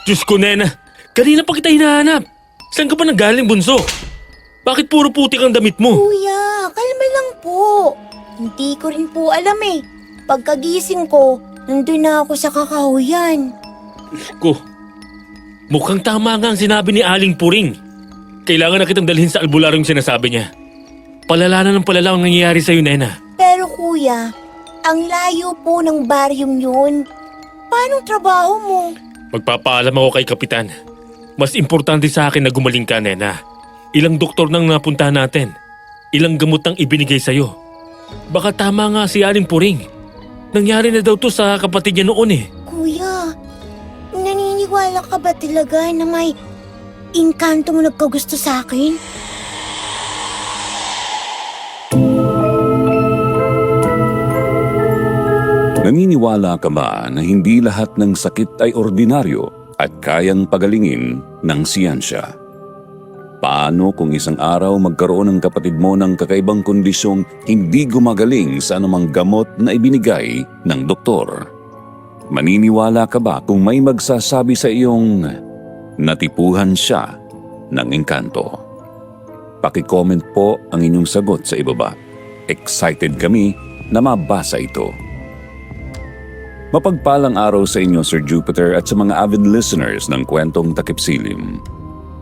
Diyos ko, Nena. Kanina pa kita hinahanap. Saan ka ba nanggaling, bunso? Bakit puro putik ang damit mo? Kuya, kalma lang po. Hindi ko rin po alam eh. Pagkagising ko, nandun na ako sa kakahuyan. Diyos ko. Mukhang tama nga ang sinabi ni Aling Puring. Kailangan na kitang dalhin sa albularyo yung sinasabi niya. Palala na ng palala ang nangyayari sa'yo, Nena. Pero kuya, ang layo po ng baryong yun. Paano trabaho mo? Magpapaalam ako kay Kapitan. Mas importante sa akin na gumaling ka, Nena. Ilang doktor nang napunta natin. Ilang gamot nang ibinigay sa'yo. Baka tama nga si Aling Puring. Nangyari na daw to sa kapatid niya noon eh. Kuya, naniniwala ka ba talaga na may inkanto mo nagkagusto sa akin? Naniniwala ka ba na hindi lahat ng sakit ay ordinaryo at kayang pagalingin ng siyensya? Paano kung isang araw magkaroon ng kapatid mo ng kakaibang kondisyong hindi gumagaling sa anumang gamot na ibinigay ng doktor? Maniniwala ka ba kung may magsasabi sa iyong natipuhan siya ng engkanto? Paki-comment po ang inyong sagot sa ibaba. Excited kami na mabasa ito. Mapagpalang araw sa inyo, Sir Jupiter, at sa mga avid listeners ng Kwentong Takip Silim.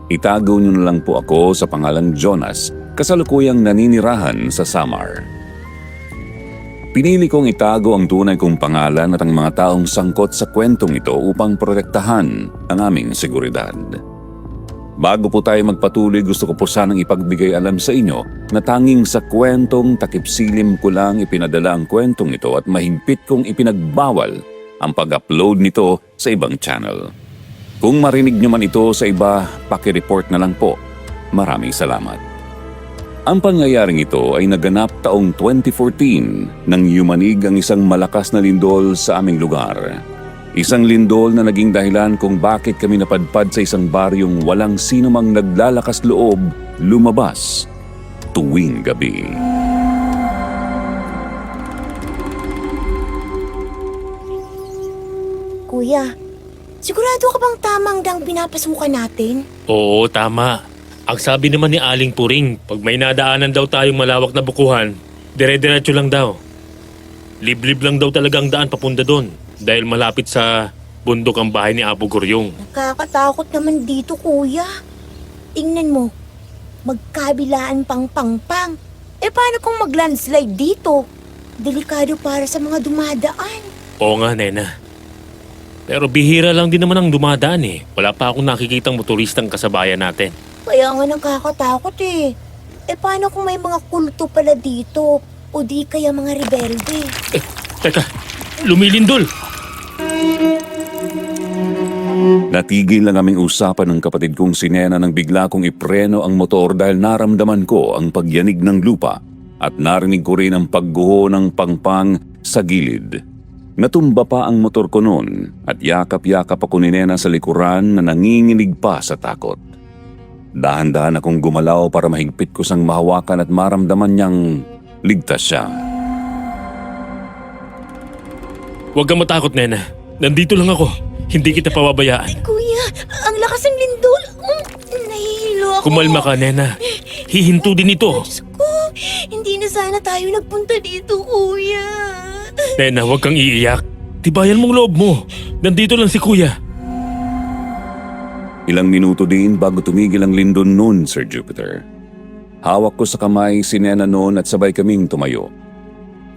Itago niyo na lang po ako sa pangalang Jonas, kasalukuyang naninirahan sa Samar. Pinili kong itago ang tunay kong pangalan at ang mga taong sangkot sa kwentong ito upang protektahan ang aming seguridad. Bago po tayo magpatuloy, gusto ko po sanang ipagbigay alam sa inyo na tanging sa Kwentong Takip Silim ko lang ipinadala ang kwentong ito at mahigpit kong ipinagbawal ang pag-upload nito sa ibang channel. Kung marinig nyo man ito sa iba, paki-report na lang po. Maraming salamat. Ang pangyayaring ito ay naganap taong 2014 nang yumanig ang isang malakas na lindol sa aming lugar. Isang lindol na naging dahilan kung bakit kami napadpad sa isang baryong walang sino mang naglalakas loob lumabas tuwing gabi. Kuya, sigurado ka bang tamang dang pinapasukan natin? Oo, tama. Ang sabi naman ni Aling Puring, pag may nadaanan daw tayong malawak na bukuhan, dire-diretso lang daw. Liblib lang daw talaga ang daan papunta doon dahil malapit sa bundok ang bahay ni Apo Guryong. Nakakatakot naman dito, kuya. Tingnan mo, magkabilaan pang-pang-pang. Paano kung mag-landslide dito? Delikado para sa mga dumadaan. Oo nga, Nena. Pero bihira lang din naman ang dumadaan eh. Wala pa akong nakikitang motoristang kasabayan natin. Kaya nga nakakatakot eh. Paano kung may mga kulto pala dito? O di kaya mga rebelde? Teka, lumilindol! Natigil lang aming usapan ng kapatid kong si Nena nang bigla kong ipreno ang motor dahil naramdaman ko ang pagyanig ng lupa at narinig ko rin ang pagguho ng pangpang sa gilid. Natumba pa ang motor ko noon at yakap-yakap ako ni Nena sa likuran na nanginginig pa sa takot. Dahan-dahan akong gumalaw para mahigpit ko sang mahawakan at maramdaman niyang ligtas siya. Huwag kang matakot, Nena. Nandito lang ako. Hindi kita pababayaan. Kuya, ang lakas ng lindol. Nahihilo ako. Kumalma ka, Nena. Hihinto din ito. Diyos ko, hindi na sana tayo nagpunta dito, kuya. Nena, huwag kang iiyak. Tibayan mong loob mo. Nandito lang si Kuya. Ilang minuto din bago tumigil ang lindol noon, Sir Jupiter. Hawak ko sa kamay si Nena noon at sabay kaming tumayo.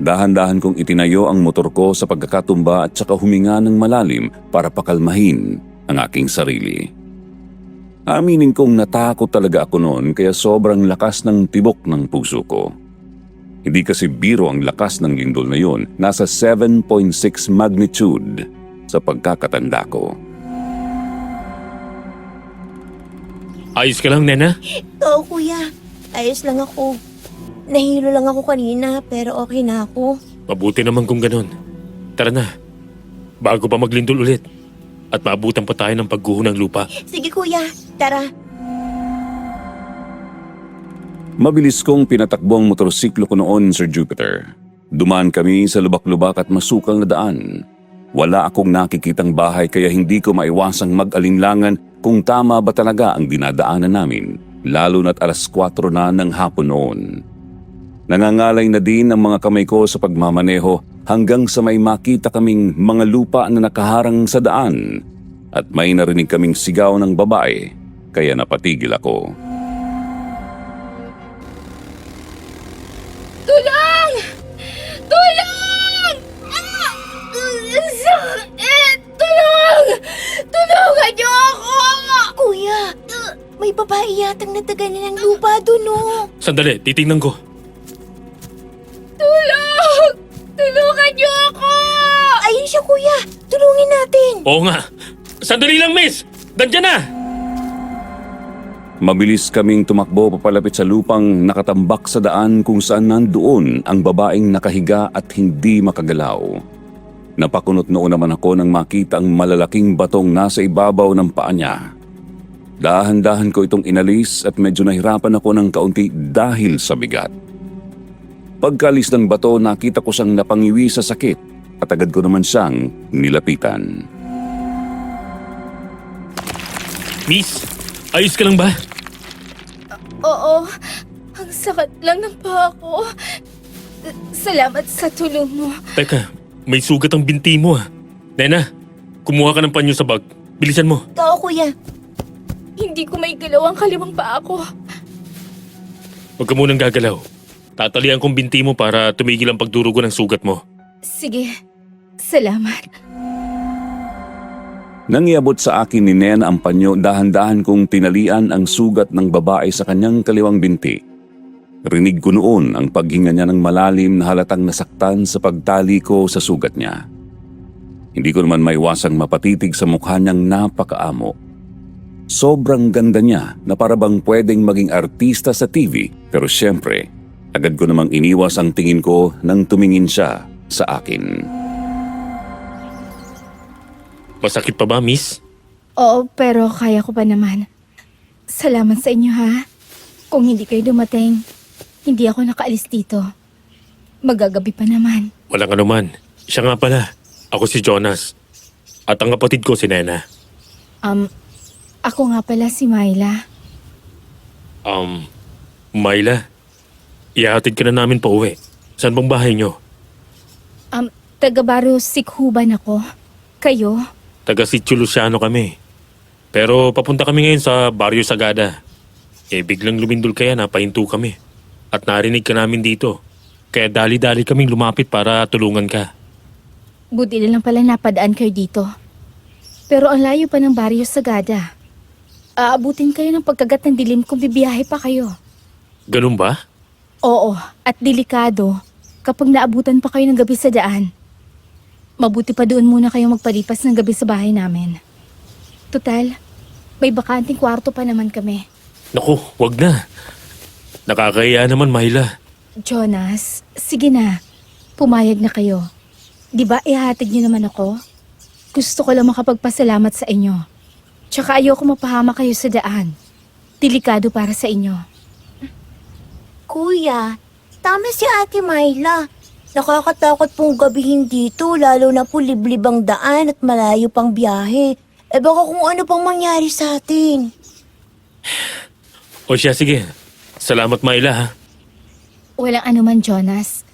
Dahan-dahan kong itinayo ang motor ko sa pagkakatumba at saka huminga ng malalim para pakalmahin ang aking sarili. Aminin kong natakot talaga ako noon kaya sobrang lakas ng tibok ng puso ko. Hindi kasi biro ang lakas ng lindol na yon, nasa 7.6 magnitude sa pagkakatanda ko. Ayos ka lang, Nena? Oo, kuya. Ayos lang ako. Nahilo lang ako kanina pero okay na ako. Mabuti naman kung ganun. Tara na. Bago pa maglindol ulit. At maabutan pa tayo ng pagguho ng lupa. Sige kuya, tara. Mabilis kong pinatakbo ang motorsiklo ko noon, Sir Jupiter. Dumaan kami sa lubak-lubak at masukal na daan. Wala akong nakikitang bahay kaya hindi ko maiwasang mag-alinlangan kung tama ba talaga ang dinadaanan namin, lalo na't 4:00 na ng hapon noon. Nangangalay na din ang mga kamay ko sa pagmamaneho hanggang sa may makita kaming mga lupa na nakaharang sa daan at may narinig kaming sigaw ng babae kaya napatigil ako. Tulong! Tulong! Ah! Ang sakit! Tulong! Tulungan niyo ako! Kuya, may babae yatang nataganan ng lupa dun, oh. Sandali, titingnan ko. Tulong! Tulungan niyo ako! Ayun siya, kuya. Tulungin natin. Oo nga. Sandali lang, miss! Nandiyan na! Mabilis kaming tumakbo papalapit sa lupang nakatambak sa daan kung saan nandoon ang babaeng nakahiga at hindi makagalaw. Napakunot noon naman ako nang makita ang malalaking batong nasa ibabaw ng paa niya. Dahan-dahan ko itong inalis at medyo nahirapan ako ng kaunti dahil sa bigat. Pagkalis ng bato, nakita ko siyang napangiwi sa sakit at agad ko naman siyang nilapitan. Miss, ayos ka lang ba? Oo, ang sakit lang ng paa ko. Salamat sa tulong mo. Teka, may sugat ang binti mo ah. Nena, kumuha ka ng panyo sa bag. Bilisan mo. Oo, kuya. Hindi ko may galaw ang kaliwang paa ko. Huwag ka munang gagalaw. Tatalian kong binti mo para tumigil ang pagdurugo ng sugat mo. Sige, salamat. Nang iabot sa akin ni Nena ang panyo, dahan-dahan kong tinalian ang sugat ng babae sa kanyang kaliwang binti. Rinig ko noon ang paghinga niya ng malalim na halatang nasaktan sa pagtali ko sa sugat niya. Hindi ko naman maiwasang mapatitig sa mukha niyang napakaamo. Sobrang ganda niya na parabang pwedeng maging artista sa TV, pero siyempre, agad ko namang iniwas ang tingin ko nang tumingin siya sa akin. Masakit pa ba, miss? Oo, pero kaya ko pa naman. Salamat sa inyo, ha? Kung hindi kayo dumating, hindi ako nakaalis dito. Magagabi pa naman. Walang anuman. Siya nga pala. Ako si Jonas. At ang kapatid ko si Nena. Ako nga pala si Myla. Myla. Ihahatid ka na namin pa uwi. Saan bang bahay nyo? Taga Barrio Sikhuban ako. Kayo? Taga Sitio Luciano kami. Pero papunta kami ngayon sa Barrio Sagada. Biglang lumindol kaya napahinto kami. At narinig ka namin dito. Kaya dali-dali kaming lumapit para tulungan ka. Buti na lang pala napadaan kayo dito. Pero ang layo pa ng Barrio Sagada. Aabutin kayo ng pagkagat ng dilim kung bibiyahe pa kayo. Ganun ba? Oo, at delikado kapag naabutan pa kayo ng gabi sa daan. Mabuti pa doon muna kayo magpalipas ng gabi sa bahay namin. Total, may bakanting kwarto pa naman kami. Naku, wag na. Nakakahiya naman, Myla. Jonas, sige na. Pumayag na kayo. Di ba ihatid niyo naman ako? Gusto ko lang makapagpasalamat sa inyo. Tsaka ayoko mapahama kayo sa daan. Delikado para sa inyo. Kuya, tama si Ate Myla. Nakakatakot pong gabihin dito, lalo na po liblib ang daan at malayo pang biyahe. Baka kung ano pang mangyari sa atin. O siya, sige. Salamat, Myla, ha? Walang anuman, Jonas.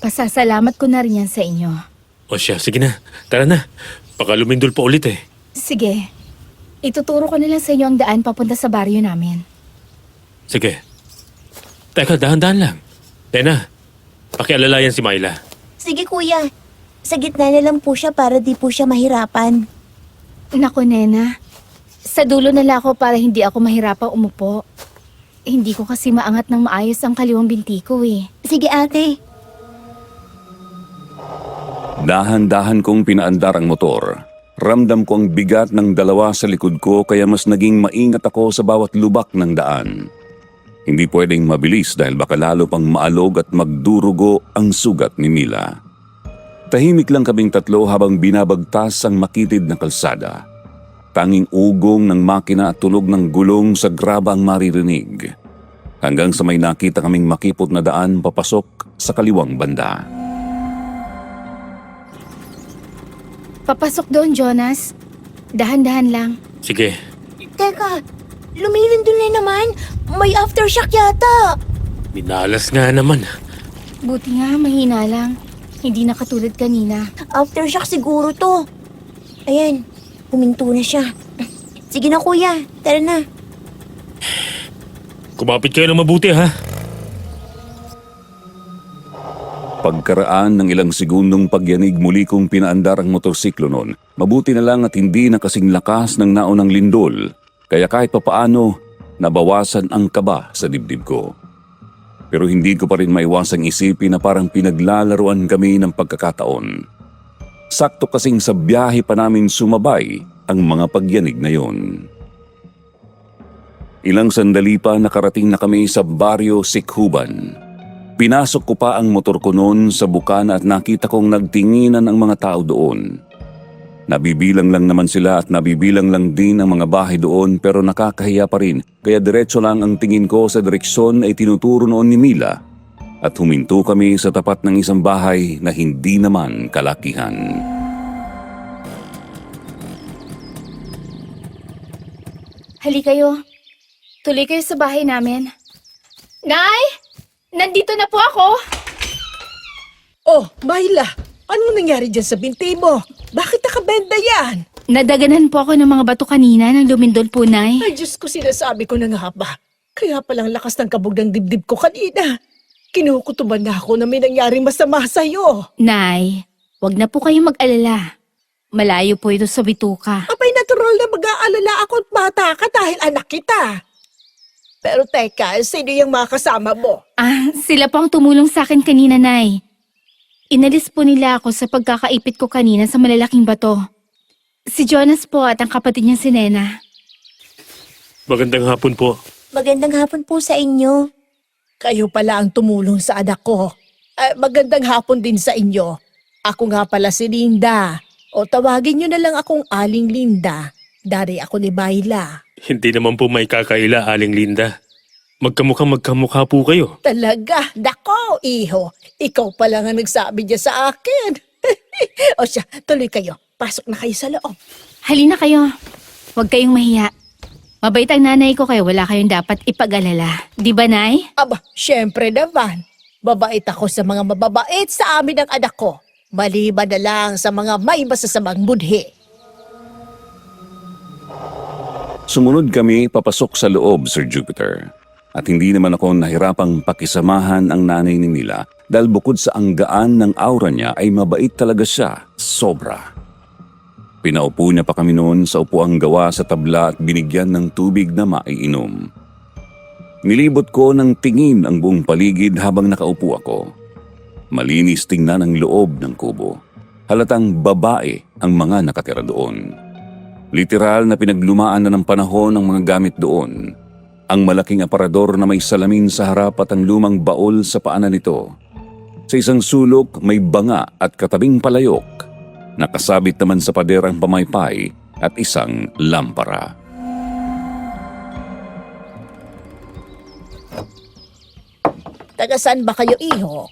Pasasalamat ko na rin yan sa inyo. O siya, sige na. Tara na. Baka lumindol pa ulit eh. Sige. Ituturo ko na lang sa inyo ang daan papunta sa baryo namin. Sige. Teka, dahan-dahan lang. Nena, pakialalayan si Myla. Sige kuya, sa gitna na lang po siya para di po siya mahirapan. Naku, Nena. Sa dulo na lang ako para hindi ako mahirapang umupo. Hindi ko kasi maangat ng maayos ang kaliwang binti ko eh. Sige ate. Dahan-dahan kong pinaandar ang motor. Ramdam ko ang bigat ng dalawa sa likod ko kaya mas naging maingat ako sa bawat lubak ng daan. Hindi pwedeng mabilis dahil baka lalo pang maalog at magdurugo ang sugat ni Mila. Tahimik lang kaming tatlo habang binabagtas ang makitid na kalsada. Tanging ugong ng makina at tulog ng gulong sa graba ang maririnig. Hanggang sa may nakita kaming makipot na daan papasok sa kaliwang banda. Papasok doon, Jonas. Dahan-dahan lang. Sige. Teka, lumilindol na naman. May aftershock yata. Minalas nga naman. Buti nga, mahina lang. Hindi na katulad kanina. Aftershock siguro to. Ayan, huminto na siya. Sige na kuya, tara na. Kumapit kayo ng mabuti ha. Pagkaraan ng ilang segundong pagyanig muli kong pinaandar ang motorsiklo noon. Mabuti na lang at hindi na kasing lakas ng naunang lindol. Kaya kahit papaano, nabawasan ang kaba sa dibdib ko. Pero hindi ko pa rin maiwasang isipin na parang pinaglalaruan kami ng pagkakataon. Sakto kasing sa biyahe pa namin sumabay ang mga pagyanig na yon. Ilang sandali pa nakarating na kami sa Baryo Sikhuban. Pinasok ko pa ang motor ko noon sa bukana at nakita kong nagtinginan ang mga tao doon. Nabibilang lang naman sila at nabibilang lang din ang mga bahay doon pero nakakahiya pa rin kaya diretso lang ang tingin ko sa direksyon ay tinuturo noon ni Mila at huminto kami sa tapat ng isang bahay na hindi naman kalakihan. Hali kayo. Tuloy kayo sa bahay namin. Nay! Nandito na po ako! Oh, Myla, anong nangyari dyan sa binti mo? Bakit nakabenda yan? Nadaganan po ako ng mga bato kanina nang lumindol po, Nay. Ay, Diyos ko, sinasabi ko na nga ba? Kaya palang lakas ng kabog ng dibdib ko kanina. Kinukutuban na ako na may nangyaring masama sa'yo. Nay, wag na po kayong mag-alala. Malayo po ito sa bituka. Abay, natural na mag-aalala ako at bata ka dahil anak kita. Pero teka, sino yung mga kasama mo? Sila po ang tumulong sa akin kanina, Nay. Inalis po nila ako sa pagkakaipit ko kanina sa malalaking bato. Si Jonas po at ang kapatid niya si Nena. Magandang hapon po. Magandang hapon po sa inyo. Kayo pala ang tumulong sa anak ko. Magandang hapon din sa inyo. Ako nga pala si Linda. O tawagin niyo na lang akong Aling Linda. Dari ako ni Myla. Hindi naman po may kakaila, Aling Linda. Magkamukha po kayo. Talaga? Dako, iho. Ikaw pa lang ang nagsabi niya sa akin. O siya, tuloy kayo. Pasok na kayo sa loob. Halina kayo. Huwag kayong mahiya. Mabait ang nanay ko kaya wala kayong dapat ipag-alala. Di ba, Nay? Aba, syempre naman. Babait ako sa mga mababait sa amin ng anak ko. Maliban na lang sa mga may masasamang budhi. Sumunod kami papasok sa loob, Sir Jupiter. At hindi naman ako nahirapang pakisamahan ang nanay ni Mila dahil bukod sa ang gaan ng aura niya ay mabait talaga siya, sobra. Pinaupo niya pa kami noon sa upuang gawa sa tabla at binigyan ng tubig na maiinom. Nilibot ko ng tingin ang buong paligid habang nakaupo ako. Malinis tingnan ang loob ng kubo. Halatang babae ang mga nakatira doon. Literal na pinaglumaan na ng panahon ang mga gamit doon. Ang malaking aparador na may salamin sa harap at ang lumang baol sa paanan nito. Sa isang sulok may banga at katabing palayok. Nakasabit naman sa pader ang pamaypay at isang lampara. Taga saan ba kayo, iho?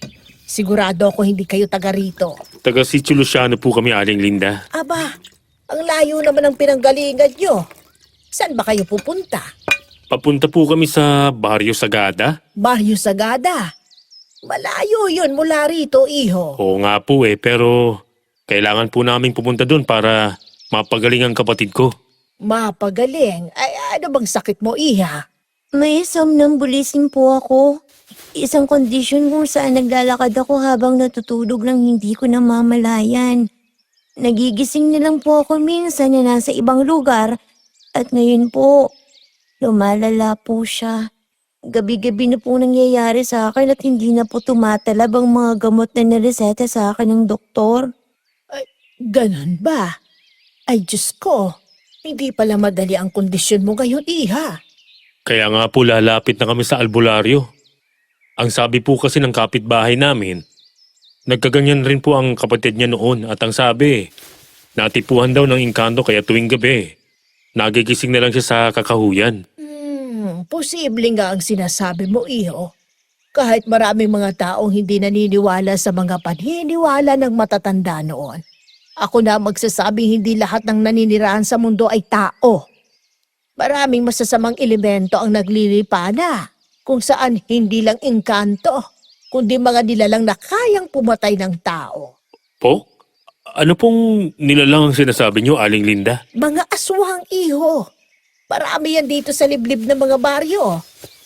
Sigurado ako hindi kayo taga rito. Taga Sitio Luciano po kami, Aling Linda. Aba, ang layo naman ng pinanggalingan nyo. Saan ba kayo pupunta? Papunta po kami sa Baryo Sagada. Baryo Sagada. Malayo yun mula rito, iho. Oo nga po pero kailangan po namin pupunta doon para mapagaling ang kapatid ko. Mapagaling. Ay, ano bang sakit mo, iha? May somnambulism po ako. Isang kondisyon kung saan naglalakad ako habang natutulog nang hindi ko namamalayan. Nagigising na lang po ako minsan na nasa ibang lugar at ngayon po, lumalala po siya. Gabi-gabi na po nangyayari sa akin at hindi na po tumatalab ang mga gamot na nireseta sa akin ng doktor. Ganon ba? Ay, Diyos ko. Hindi pala madali ang kondisyon mo ngayon, iha. Kaya nga po lalapit na kami sa albularyo. Ang sabi po kasi ng kapitbahay namin, nagkaganyan rin po ang kapatid niya noon at ang sabi, natipuhan daw ng engkanto kaya tuwing gabi, nagigising na lang siya sa kakahuyan. Posible nga ang sinasabi mo, iho. Kahit maraming mga taong hindi naniniwala sa mga paniniwala ng matatanda noon. Ako na magsasabing hindi lahat ng naninirahan sa mundo ay tao. Maraming masasamang elemento ang naglilipana, kung saan hindi lang engkanto, kundi mga nilalang na kayang pumatay ng tao. Po? Ano pong nilalang ang sinasabi niyo, Aling Linda? Mga aswang, iho. Marami yan dito sa liblib ng mga baryo.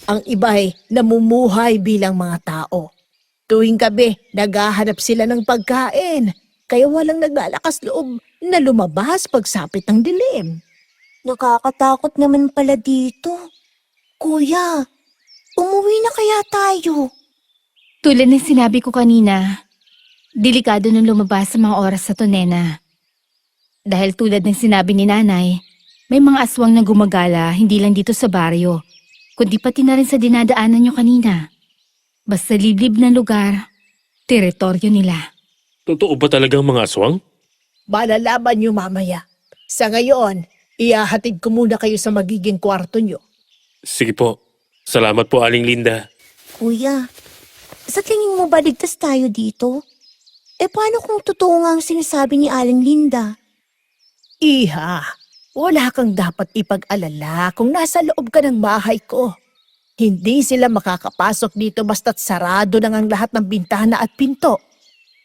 Ang iba'y namumuhay bilang mga tao. Tuwing gabi, naghahanap sila ng pagkain. Kaya walang naglalakas loob na lumabas pagsapit ng dilim. Nakakatakot naman pala dito. Kuya, umuwi na kaya tayo? Tulad ng sinabi ko kanina, delikado nung lumabas sa mga oras na to, Nena. Dahil tulad ng sinabi ni Nanay, may mga aswang na gumagala hindi lang dito sa baryo, kundi pati na rin sa dinadaanan nyo kanina. Basta liblib na lugar, teritoryo nila. Totoo ba talagang mga aswang? Malalaman niyo mamaya. Sa ngayon, ihahatid ko muna kayo sa magiging kwarto niyo. Sige po. Salamat po, Aling Linda. Kuya, sa tingin mo ba ligtas tayo dito? Paano kung totoo nga ang sinasabi ni Aling Linda? Iha, wala kang dapat ipag-alala kung nasa loob ka ng bahay ko. Hindi sila makakapasok dito basta't sarado lang ang lahat ng bintana at pinto.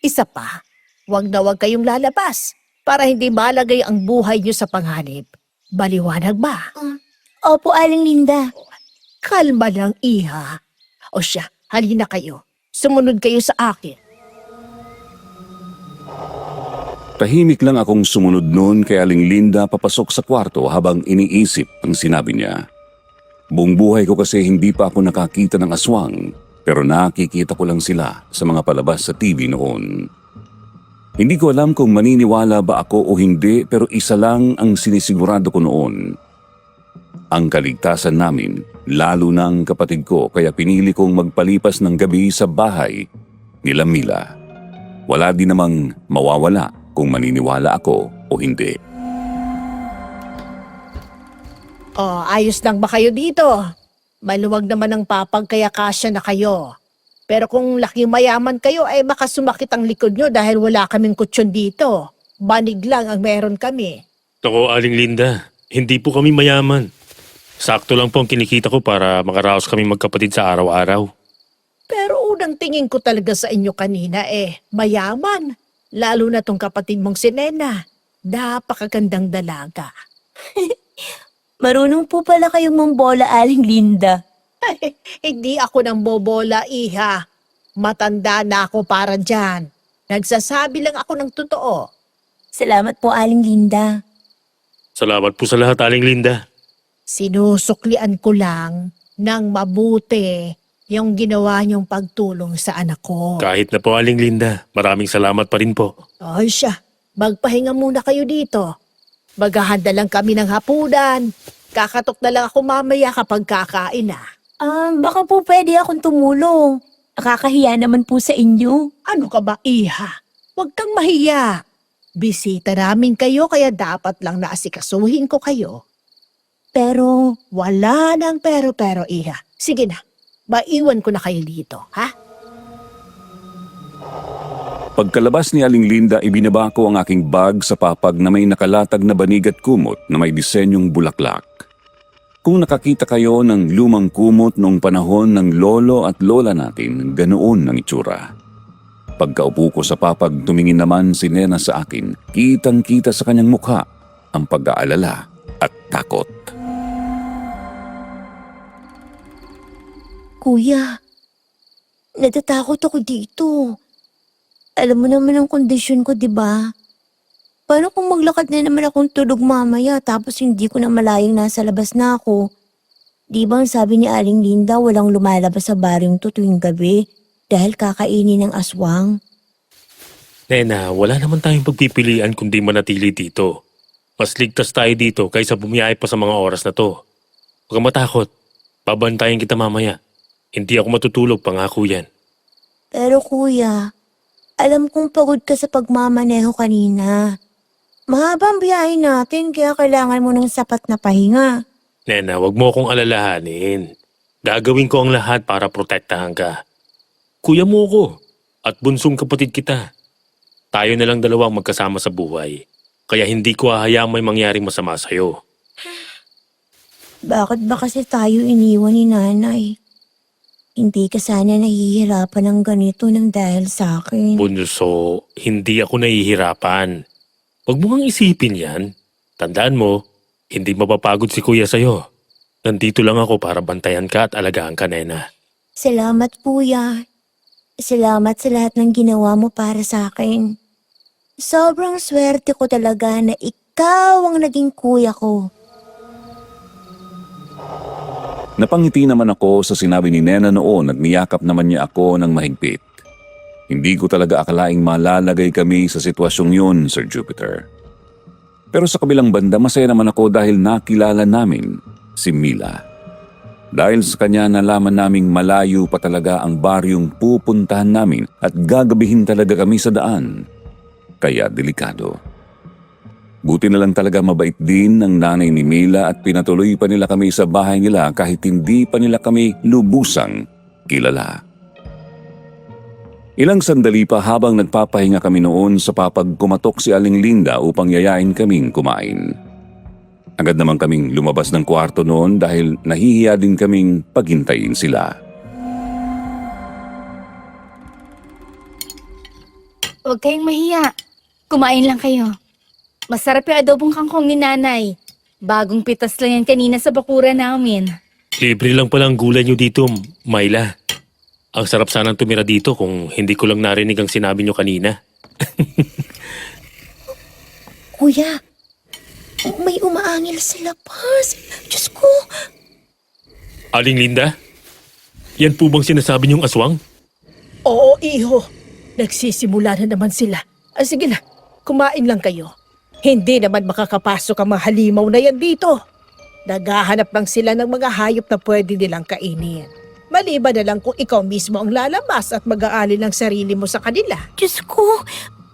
Isa pa, wag na wag kayong lalabas para hindi malagay ang buhay niyo sa panganib. Baliwanag ba? Opo, Aling Linda. Kalma lang, Iha. O siya, halina kayo. Sumunod kayo sa akin. Tahimik lang akong sumunod noon kay Aling Linda papasok sa kwarto habang iniisip ang sinabi niya. Buong buhay ko kasi hindi pa ako nakakita ng aswang, pero nakikita ko lang sila sa mga palabas sa TV noon. Hindi ko alam kung maniniwala ba ako o hindi, pero isa lang ang sinisigurado ko noon. Ang kaligtasan namin, lalo na ang kapatid ko, kaya pinili kong magpalipas ng gabi sa bahay nila Mila. Wala din namang mawawala kung maniniwala ako o hindi. Ayos lang ba kayo dito? Maluwag naman ang papag kaya kasya na kayo. Pero kung laking mayaman kayo ay baka sumakit ang likod nyo dahil wala kaming kutsyon dito. Banig lang ang meron kami. Ako, Aling Linda, hindi po kami mayaman. Sakto lang po ang kinikita ko para makaraos kami magkapatid sa araw-araw. Pero unang tingin ko talaga sa inyo kanina mayaman. Lalo na tong kapatid mong si Nena. Napakagandang dalaga. Marunong po pala kayong mambola, Aling Linda. Hindi ako nang bobola, Iha. Matanda na ako para dyan. Nagsasabi lang ako ng totoo. Salamat po, Aling Linda. Salamat po sa lahat, Aling Linda. Sinusuklian ko lang ng mabuti yung ginawa niyong pagtulong sa anak ko. Kahit na po, Aling Linda, maraming salamat pa rin po. Ay siya, magpahinga muna kayo dito. Maghahanda lang kami ng hapunan. Kakatok na lang ako mamaya kapag kakain na. Baka po pwede akong tumulong. Nakakahiya naman po sa inyo. Ano ka ba, Iha? Huwag kang mahiya. Bisita namin kayo kaya dapat lang naasikasuhin ko kayo. Pero, Wala nang pero, Iha. Sige na, maiwan ko na kayo dito, ha? Pagkalabas ni Aling Linda, ibinaba ko ang aking bag sa papag na may nakalatag na banig at kumot na may disenyong bulaklak. Kung nakakita kayo ng lumang kumot noong panahon ng lolo at lola natin, ganoon ang itsura. Pagkaupo ko sa papag, tumingin naman si Nena sa akin. Kitang-kita sa kanyang mukha ang pag-aalala at takot. Kuya, natatakot ako dito. Alam mo naman ang kondisyon ko, di ba? Paano kung maglakad na naman akong tulog mamaya tapos hindi ko na malayang nasa labas na ako? Di ba ang sabi ni Aling Linda walang lumalabas sa baryong to tuwing gabi dahil kakainin ng aswang? Nena, wala naman tayong pagpipilian kundi manatili dito. Mas ligtas tayo dito kaysa bumiyahe pa sa mga oras na to. Huwag kang matakot. Babantayan kita mamaya. Hindi ako matutulog, pangako yan. Pero kuya, alam kong pagod ka sa pagmamaneho kanina. Mahaba ang biyahe natin kaya kailangan mo ng sapat na pahinga. Nena, wag mo akong alalahanin. Gagawin ko ang lahat para protektahan ka. Kuya mo ko at bunsong kapatid kita. Tayo na lang dalawang magkasama sa buhay. Kaya hindi ko hahayaang may mangyaring masama sa'yo. Bakit ba kasi tayo iniwan ni nanay? Hindi ka sana nahihirapan ng ganito nang dahil sa akin. Bunso, hindi ako nahihirapan. Huwag mo ngang isipin yan. Tandaan mo, hindi mapapagod si kuya sa'yo. Nandito lang ako para bantayan ka at alagaan ka, Nena. Salamat, kuya. Salamat sa lahat ng ginawa mo para sa akin. Sobrang swerte ko talaga na ikaw ang naging kuya ko. Napangiti naman ako sa sinabi ni Nena noon at niyakap naman niya ako ng mahigpit. Hindi ko talaga akalaing malalagay kami sa sitwasyong yun, Sir Jupiter. Pero sa kabilang banda, masaya naman ako dahil nakilala namin si Mila. Dahil sa kanya nalaman naming malayo pa talaga ang baryong pupuntahan namin at gagabihin talaga kami sa daan. Kaya delikado. Buti na lang talaga mabait din ng nanay ni Mila at pinatuloy pa nila kami sa bahay nila kahit hindi pa nila kami lubusang kilala. Ilang sandali pa habang nagpapahinga kami noon sa papagkumatok si Aling Linda upang yayain kaming kumain. Agad naman kaming lumabas ng kwarto noon dahil nahihiya din kaming paghintayin sila. Huwag kayong mahiya. Kumain lang kayo. Masarap yung adobong kangkong ni nanay. Bagong pitas lang yan kanina sa bakura namin. Libre lang pala ang gulay niyo dito, Myla. Ang sarap sanang tumira dito kung hindi ko lang narinig ang sinabi niyo kanina. Kuya, may umaangil sa labas. Diyos ko. Aling Linda? Yan po bang sinasabi niyong aswang? Oo, iho. Nagsisimula na naman sila. Sige na, kumain lang kayo. Hindi naman makakapasok ang mga halimaw na yan dito. Naghahanap lang sila ng mga hayop na pwede nilang kainin. Maliban na lang kung ikaw mismo ang lalabas at mag-aali ng sarili mo sa kanila. Diyos ko.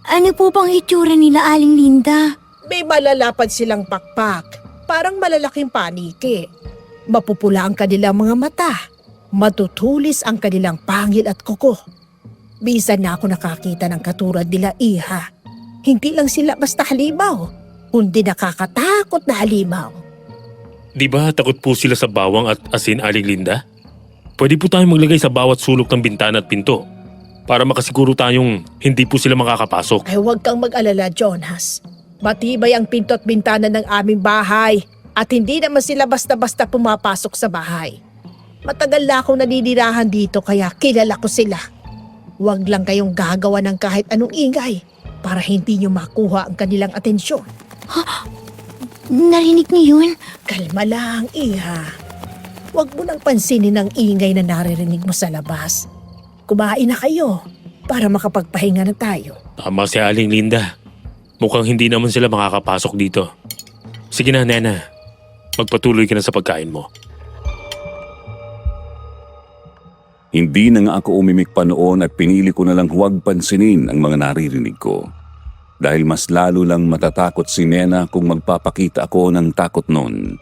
Ano po bang itsura nila, Aling Linda? May malalapad silang pakpak, parang malalaking paniki. Mapupula ang kanilang mga mata. Matutulis ang kanilang pangil at kuko. Bisan na ako nakakita ng katulad nila, iha. Hindi lang sila basta halimaw, kundi nakakatakot na halimaw. Di ba takot po sila sa bawang at asin, Aling Linda? Pwede po tayong maglagay sa bawat sulok ng bintana at pinto para makasiguro tayong hindi po sila makakapasok. Ay huwag kang mag-alala, Jonas. Matibay ang pinto at bintana ng aming bahay at hindi naman sila basta-basta pumapasok sa bahay. Matagal na akong naninirahan dito kaya kilala ko sila. Huwag lang kayong gagawa ng kahit anong ingay para hindi nyo makuha ang kanilang atensyon. Narinig niyo yun? Kalma lang, iha. Huwag mo nang pansinin ang ingay na naririnig mo sa labas. Kumain na kayo para makapagpahinga na tayo. Tama si Aling Linda. Mukhang hindi naman sila makakapasok dito. Sige na, Nena. Magpatuloy ka na sa pagkain mo. Hindi na nga ako umimik pa noon at pinili ko na lang huwag pansinin ang mga naririnig ko. Dahil mas lalo lang matatakot si Nena kung magpapakita ako ng takot noon.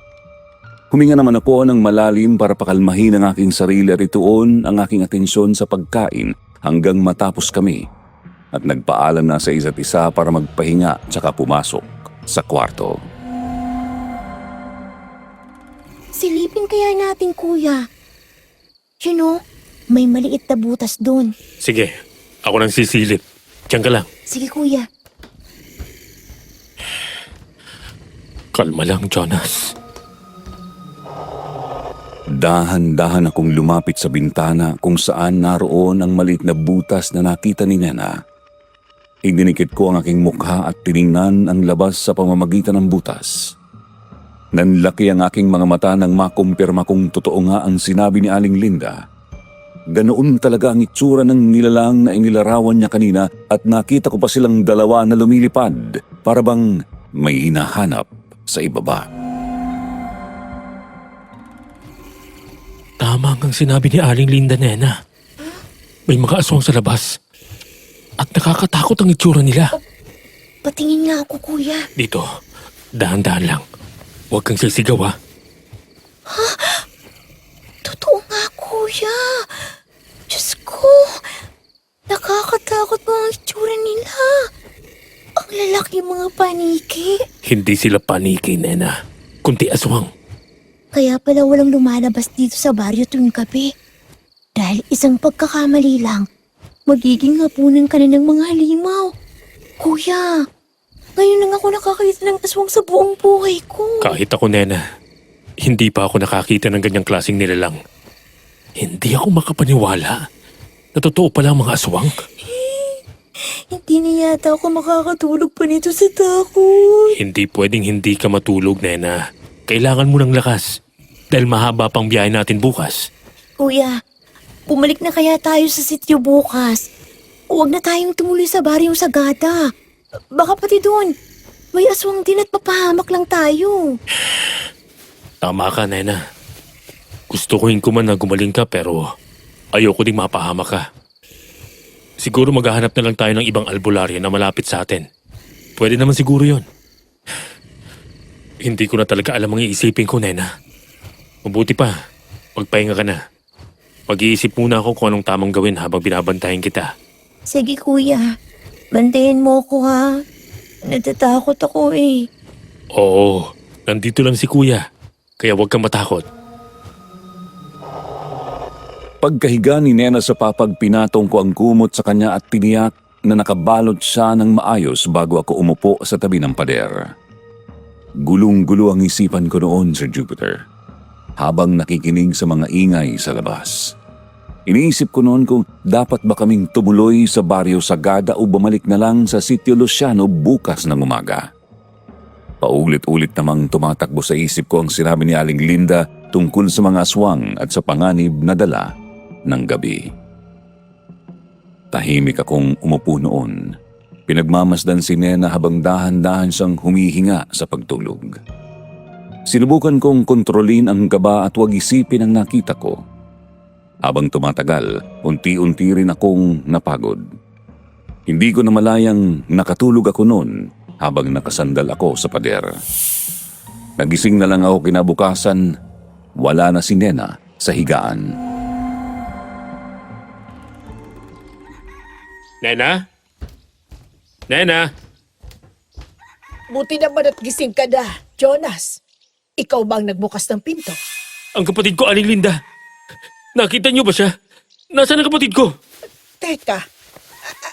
Huminga naman ako ng malalim para pakalmahin ang aking sarili at ituon ang aking atensyon sa pagkain hanggang matapos kami. At nagpaalam na sa isa't isa para magpahinga tsaka pumasok sa kwarto. Silipin kaya natin, kuya. You know, may maliit na butas doon. Sige, ako nang sisilip. Diyan ka lang. Sige, kuya. Kalma lang, Jonas. Dahan-dahan akong lumapit sa bintana kung saan naroon ang maliit na butas na nakita ni Nena. Idinikit ko ang aking mukha at tiningnan ang labas sa pamamagitan ng butas. Nanlaki ang aking mga mata nang makumpirma kung totoo nga ang sinabi ni Aling Linda. Ganoon talaga ang itsura ng nilalang na inilarawan niya kanina at nakita ko pa silang dalawa na lumilipad para bang may hinahanap sa ibaba. Tama ang sinabi ni Aling Linda, Nena. May mga aswang sa labas. At nakakatakot ang itsura nila. Patingin nga ako, kuya. Dito, dahan-dahan lang. Huwag kang sisigaw, ha? Totoo nga, kuya. Diyos ko. Nakakatakot mo ang itsura nila. yung mga paniki. Hindi sila paniki, Nena. Kunti aswang. Kaya pala walang lumalabas dito sa baryo tuwing gabi. Dahil isang pagkakamali lang, magiging hapunan ka na ng mga halimaw. Kuya, ngayon lang ako nakakita ng aswang sa buong buhay ko. Kahit ako, Nena, hindi pa ako nakakita ng ganyang klaseng nilalang. Hindi ako makapaniwala na totoo pala ang mga aswang. Hindi na yata ako makakatulog pa nito sa takot. Hindi pwedeng hindi ka matulog, Nena. Kailangan mo ng lakas dahil mahaba pang biyahe natin bukas. Kuya, bumalik na kaya tayo sa sityo bukas. Huwag na tayong tumuloy sa baryong Sagada. Baka pati doon, may aswang din at papahamak lang tayo. Tama ka, Nena. Gustuhin ko man na gumaling ka pero ayoko ding mapahamak ka. Siguro maghahanap na lang tayo ng ibang albularyo na malapit sa atin. Pwede naman siguro yon. Hindi ko na talaga alam ang iisipin ko, Nena. Mabuti pa, magpahinga ka na. Mag-iisip muna ako kung anong tamang gawin habang binabantayan kita. Sige kuya, bantayan mo ko ha. Natatakot ako eh. Oo, nandito lang si Kuya. Kaya huwag kang matakot. Pagkahiga ni Nena sa papag, pinatong ko ang kumot sa kanya at tiniyak na nakabalot siya ng maayos bago ako umupo sa tabi ng pader. Gulong-gulo ang isipan ko noon, Sir Jupiter, habang nakikinig sa mga ingay sa labas. Iniisip ko noon kung dapat ba kaming tumuloy sa baryo Sagada o bumalik na lang sa Sitio Luciano bukas ng umaga. Paulit-ulit namang tumatakbo sa isip ko ang sinabi ni Aling Linda tungkol sa mga aswang at sa panganib na dala ng gabi. Tahimik akong umupo noon. Pinagmamasdan si Nena habang dahan-dahan siyang humihinga sa pagtulog. Sinubukan kong kontrolin ang kaba at huwag isipin ang nakita ko. Habang tumatagal, unti-unti rin akong napagod. Hindi ko namalayang nakatulog ako noon habang nakasandal ako sa pader. Nagising na lang ako kinabukasan, wala na si Nena sa higaan. Nena? Nena? Buti naman at gising ka na, Jonas. Ikaw ba ang nagbukas ng pinto? Ang kapatid ko, Aling Linda. Nakita niyo ba siya? Nasaan ang kapatid ko? Teka,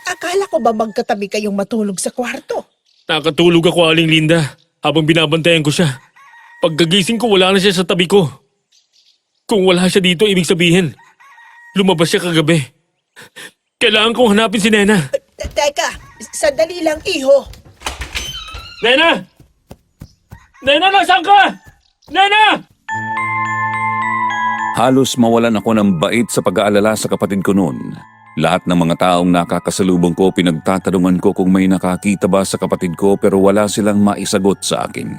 akala ko ba magkatabi kayong matulog sa kwarto? Nakatulog ako, Aling Linda, habang binabantayan ko siya. Pagkagising ko, wala na siya sa tabi ko. Kung wala siya dito, ibig sabihin, lumabas siya kagabi. Kailangan kong hanapin si Nena. Teka, sandali lang, iho. Nena! Nena, nasaan ka? Nena! Halos mawalan ako ng bait sa pag-aalala sa kapatid ko noon. Lahat ng mga taong nakakasalubong ko, pinagtatanungan ko kung may nakakita ba sa kapatid ko pero wala silang maisagot sa akin.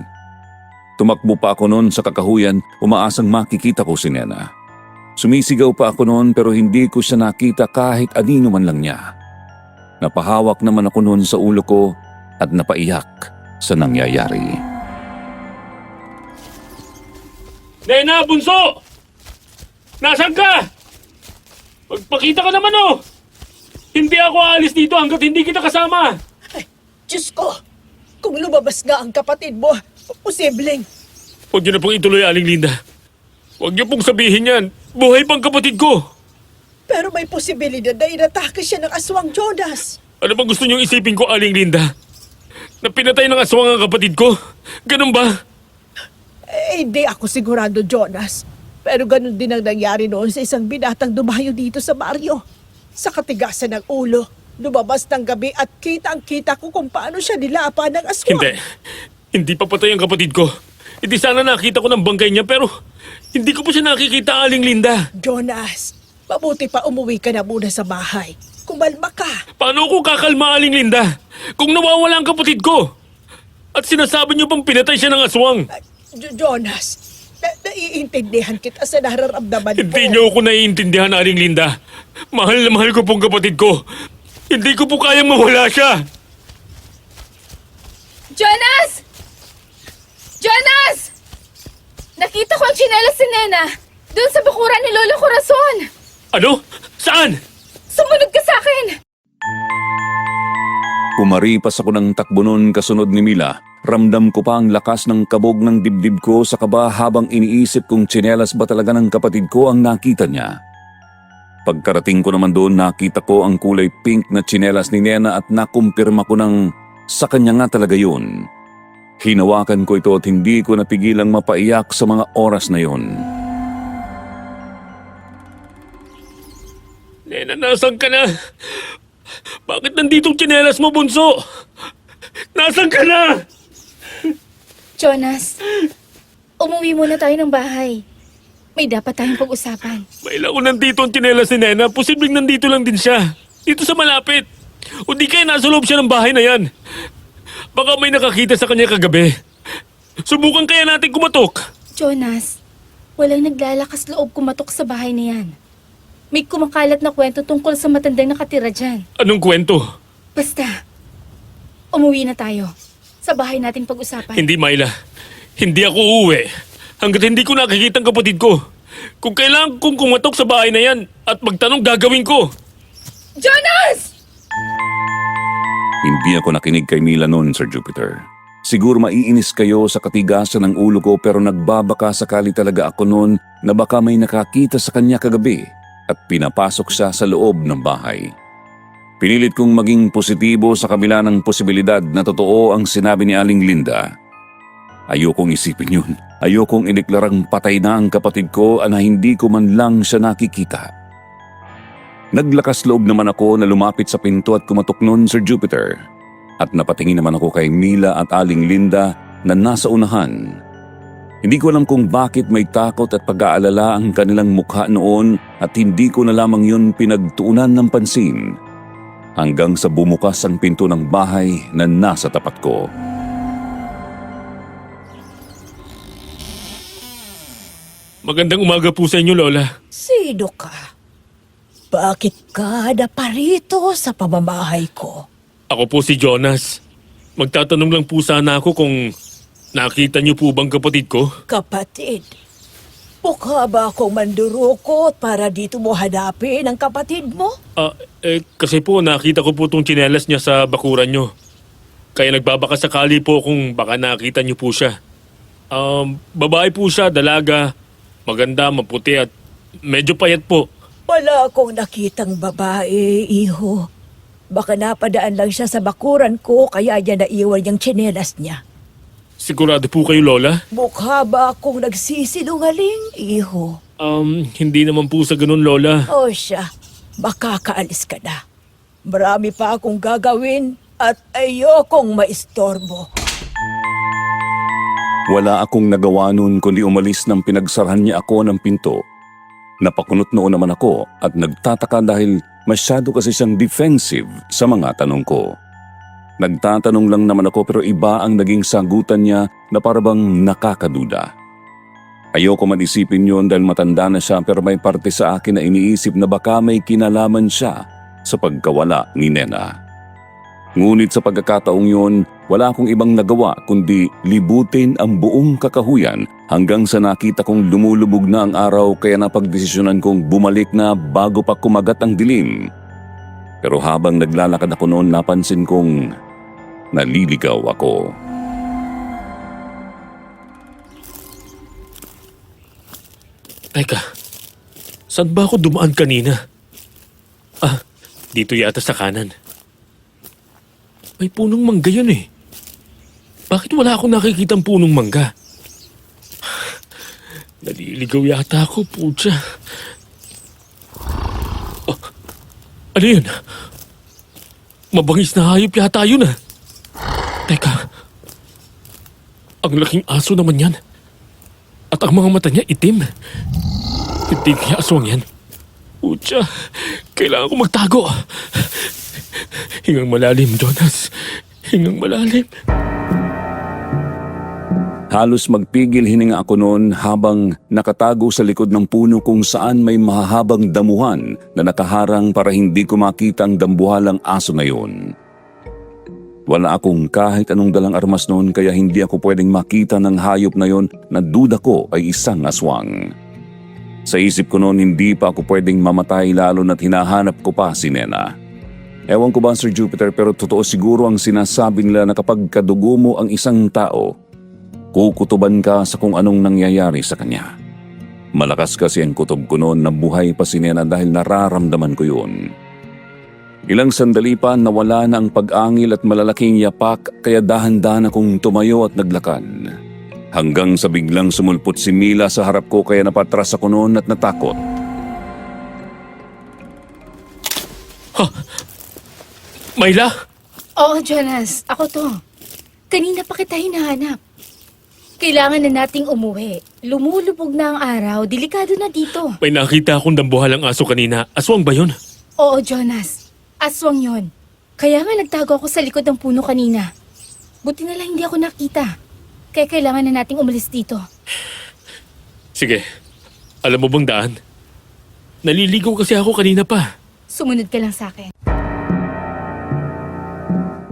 Tumakbo pa ako noon sa kakahuyan, umaasang makikita ko si Nena. Sumisigaw pa ako noon pero hindi ko siya nakita kahit anino man lang niya. Napahawak naman ako noon sa ulo ko at napaiyak sa nangyayari. Nena, bunso! Nasaan ka? Magpakita ka naman oh! Hindi ako aalis dito hanggat hindi kita kasama. Ay, Diyos ko, kung lumabas nga ang kapatid mo, posibleng. Huwag niyo na pong ituloy, Aling Linda. Huwag niyo pong sabihin yan. Buhay pang kapatid ko. Pero may posibilidad na inatake siya ng aswang, Jonas. Ano bang gusto niyong isipin ko, Aling Linda? Na pinatay ng aswang ang kapatid ko? Ganun ba? Hindi ako sigurado, Jonas. Pero ganun din ang nangyari noon sa isang binatang dumayo dito sa baryo. Sa katigasan ng ulo, lumabas ng gabi at kitang-kita ko kung paano siya nilapa ng aswang. Hindi. Hindi pa patay ang kapatid ko. Hindi sana nakita ko ng bangkay niya pero hindi ko pa siya nakikita, Aling Linda. Jonas, mabuti pa umuwi ka na muna sa bahay. Kumalma ka. Paano ko kakalma, Aling Linda? Kung nawawala ang kapatid ko? At sinasabi niyo pang pinatay siya ng aswang. Jonas, naiintindihan kita sa nararamdaman mo. Hindi niyo ako naiintindihan, Aling Linda. Mahal na mahal ko pong kapatid ko. Hindi ko po kayang mawala siya. Jonas! Jonas! Nakita ko ang tsinelas si Nena. Doon sa bakuran ni Lolo Corazon. Ano? Saan? Sumunod ka sa akin! Kumaripas ako ng takbo nun kasunod ni Mila. Ramdam ko pa ang lakas ng kabog ng dibdib ko sa kaba habang iniisip kung tsinelas ba talaga ng kapatid ko ang nakita niya. Pagkarating ko naman doon, nakita ko ang kulay pink na tsinelas ni Nena at nakumpirma ko ng sa kanya nga talaga yun. Hinawakan ko ito at hindi ko napigilang mapaiyak sa mga oras na yun. Nena, nasan ka na? Bakit nandito ang tsinelas mo, bunso? Nasan ka na? Jonas, umuwi muna tayo ng bahay. May dapat tayong pag-usapan. May ko nandito ang tsinelas ni Nena. Posibleng nandito lang din siya. Dito sa malapit. O di kaya nasa loob siya ng bahay na yan. Baka may nakakita sa kanya kagabi. Subukan kaya natin kumatok. Jonas, walang naglalakas loob kumatok sa bahay na yan. May kumakalat na kwento tungkol sa matandang nakatira dyan. Anong kwento? Basta, umuwi na tayo. Sa bahay natin pag-usapan. Hindi, Myla. Hindi ako uuwi. Hanggat hindi ko nakikita ang kapatid ko. Kung kailangan kong kumatok sa bahay na yan at magtanong, gagawin ko. Jonas! Hindi ako nakinig kay Mila noon, Sir Jupiter. Siguro maiinis kayo sa katigasan ng ulo ko pero nagbabaka sakali talaga ako noon na baka may nakakita sa kanya kagabi at pinapasok siya sa loob ng bahay. Pinilit kong maging positibo sa kabila ng posibilidad na totoo ang sinabi ni Aling Linda. Ayokong isipin yun. Ayokong ideklarang patay na ang kapatid ko na hindi ko man lang siya nakikita. Naglakas loob naman ako na lumapit sa pinto at kumatok noon, Sir Jupiter. At napatingin naman ako kay Mila at Aling Linda na nasa unahan. Hindi ko alam kung bakit may takot at pag-aalala ang kanilang mukha noon at hindi ko na lamang yun pinagtuunan ng pansin. Hanggang sa bumukas ang pinto ng bahay na nasa tapat ko. Magandang umaga po sa inyo, Lola. Sino ka? Bakit ka naparito sa pamamahay ko? Ako po si Jonas. Magtatanong lang po sana ako kung nakita niyo po bang kapatid ko? Kapatid? Mukha ba akong mandurukot para dito mo hanapin ang kapatid mo? Kasi po nakita ko po itong tsinelas niya sa bakuran niyo. Kaya nagbabaka sakali po kung baka nakita niyo po siya. Babae po siya, dalaga, maganda, maputi at medyo payat po. Wala akong nakitang babae, iho. Baka napadaan lang siya sa bakuran ko kaya niya naiwan yung tsinelas niya. Sigurado po kayo, Lola? Mukha ba akong nagsisinungaling, iho? Hindi naman po sa ganun, Lola. O siya, makakaalis ka na. Marami pa akong gagawin at ayokong maistorbo. Wala akong nagawa noon kundi umalis nang pinagsarahan niya ako ng pinto. Napakunot noon naman ako at nagtataka dahil masyado kasi siyang defensive sa mga tanong ko. Nagtatanong lang naman ako pero iba ang naging sagutan niya na parabang nakakaduda. Ayoko man isipin yun dahil matanda na siya pero may parte sa akin na iniisip na baka may kinalaman siya sa pagkawala ni Nena. Ngunit sa pagkakataong yun, wala akong ibang nagawa kundi libutin ang buong kakahuyan hanggang sa nakita kong lumulubog na ang araw kaya napagdesisyonan kong bumalik na bago pa kumagat ang dilim. Pero habang naglalakad ako noon, napansin kong naliligaw ako. Teka, saan ba ako dumaan kanina? Dito yata sa kanan. May punong mangga yun eh. Bakit wala akong nakikitang punong mangga? Naliligaw yata ako, putya. Ano yun? Mabangis na hayop yata yun ah. Teka, ang laking aso naman yan. At ang mga mata niya itim. Hindi kaya aswang yan. Putya, kailangan ko magtago. Hingang malalim, Jonas. Hingang malalim. Halos magpigil hininga ako noon habang nakatago sa likod ng puno kung saan may mahahabang damuhan na nakaharang para hindi ko makita ang dambuhalang aso na yun. Wala akong kahit anong dalang armas noon kaya hindi ako pwedeng makita ng hayop na yon na duda ko ay isang aswang. Sa isip ko noon hindi pa ako pwedeng mamatay lalo na't hinahanap ko pa si Nena. Ewan ko ba, Sir Jupiter, pero totoo siguro ang sinasabi nila na kapag kadugo mo ang isang tao, kukutuban ka sa kung anong nangyayari sa kanya. Malakas kasi ang kutob ko noon na buhay pa si Nena dahil nararamdaman ko yun. Ilang sandali pa nawala na ang pag-angil at malalaking yapak kaya dahan-dahan akong tumayo at naglakad. Hanggang sa biglang sumulpot si Mila sa harap ko kaya napatras ako noon at natakot. Myla! Oo, Jonas. Ako to. Kanina pa kita hinahanap. Kailangan na nating umuwi. Lumulubog na ang araw. Delikado na dito. May nakita akong dambuhalang aso kanina. Aswang ba yun? Oo, Jonas. Aswang yon. Kaya nga nagtago ako sa likod ng puno kanina. Buti na lang hindi ako nakita. Kaya kailangan na nating umalis dito. Sige. Alam mo bang daan? Naliligaw kasi ako kanina pa. Sumunod ka lang sa akin.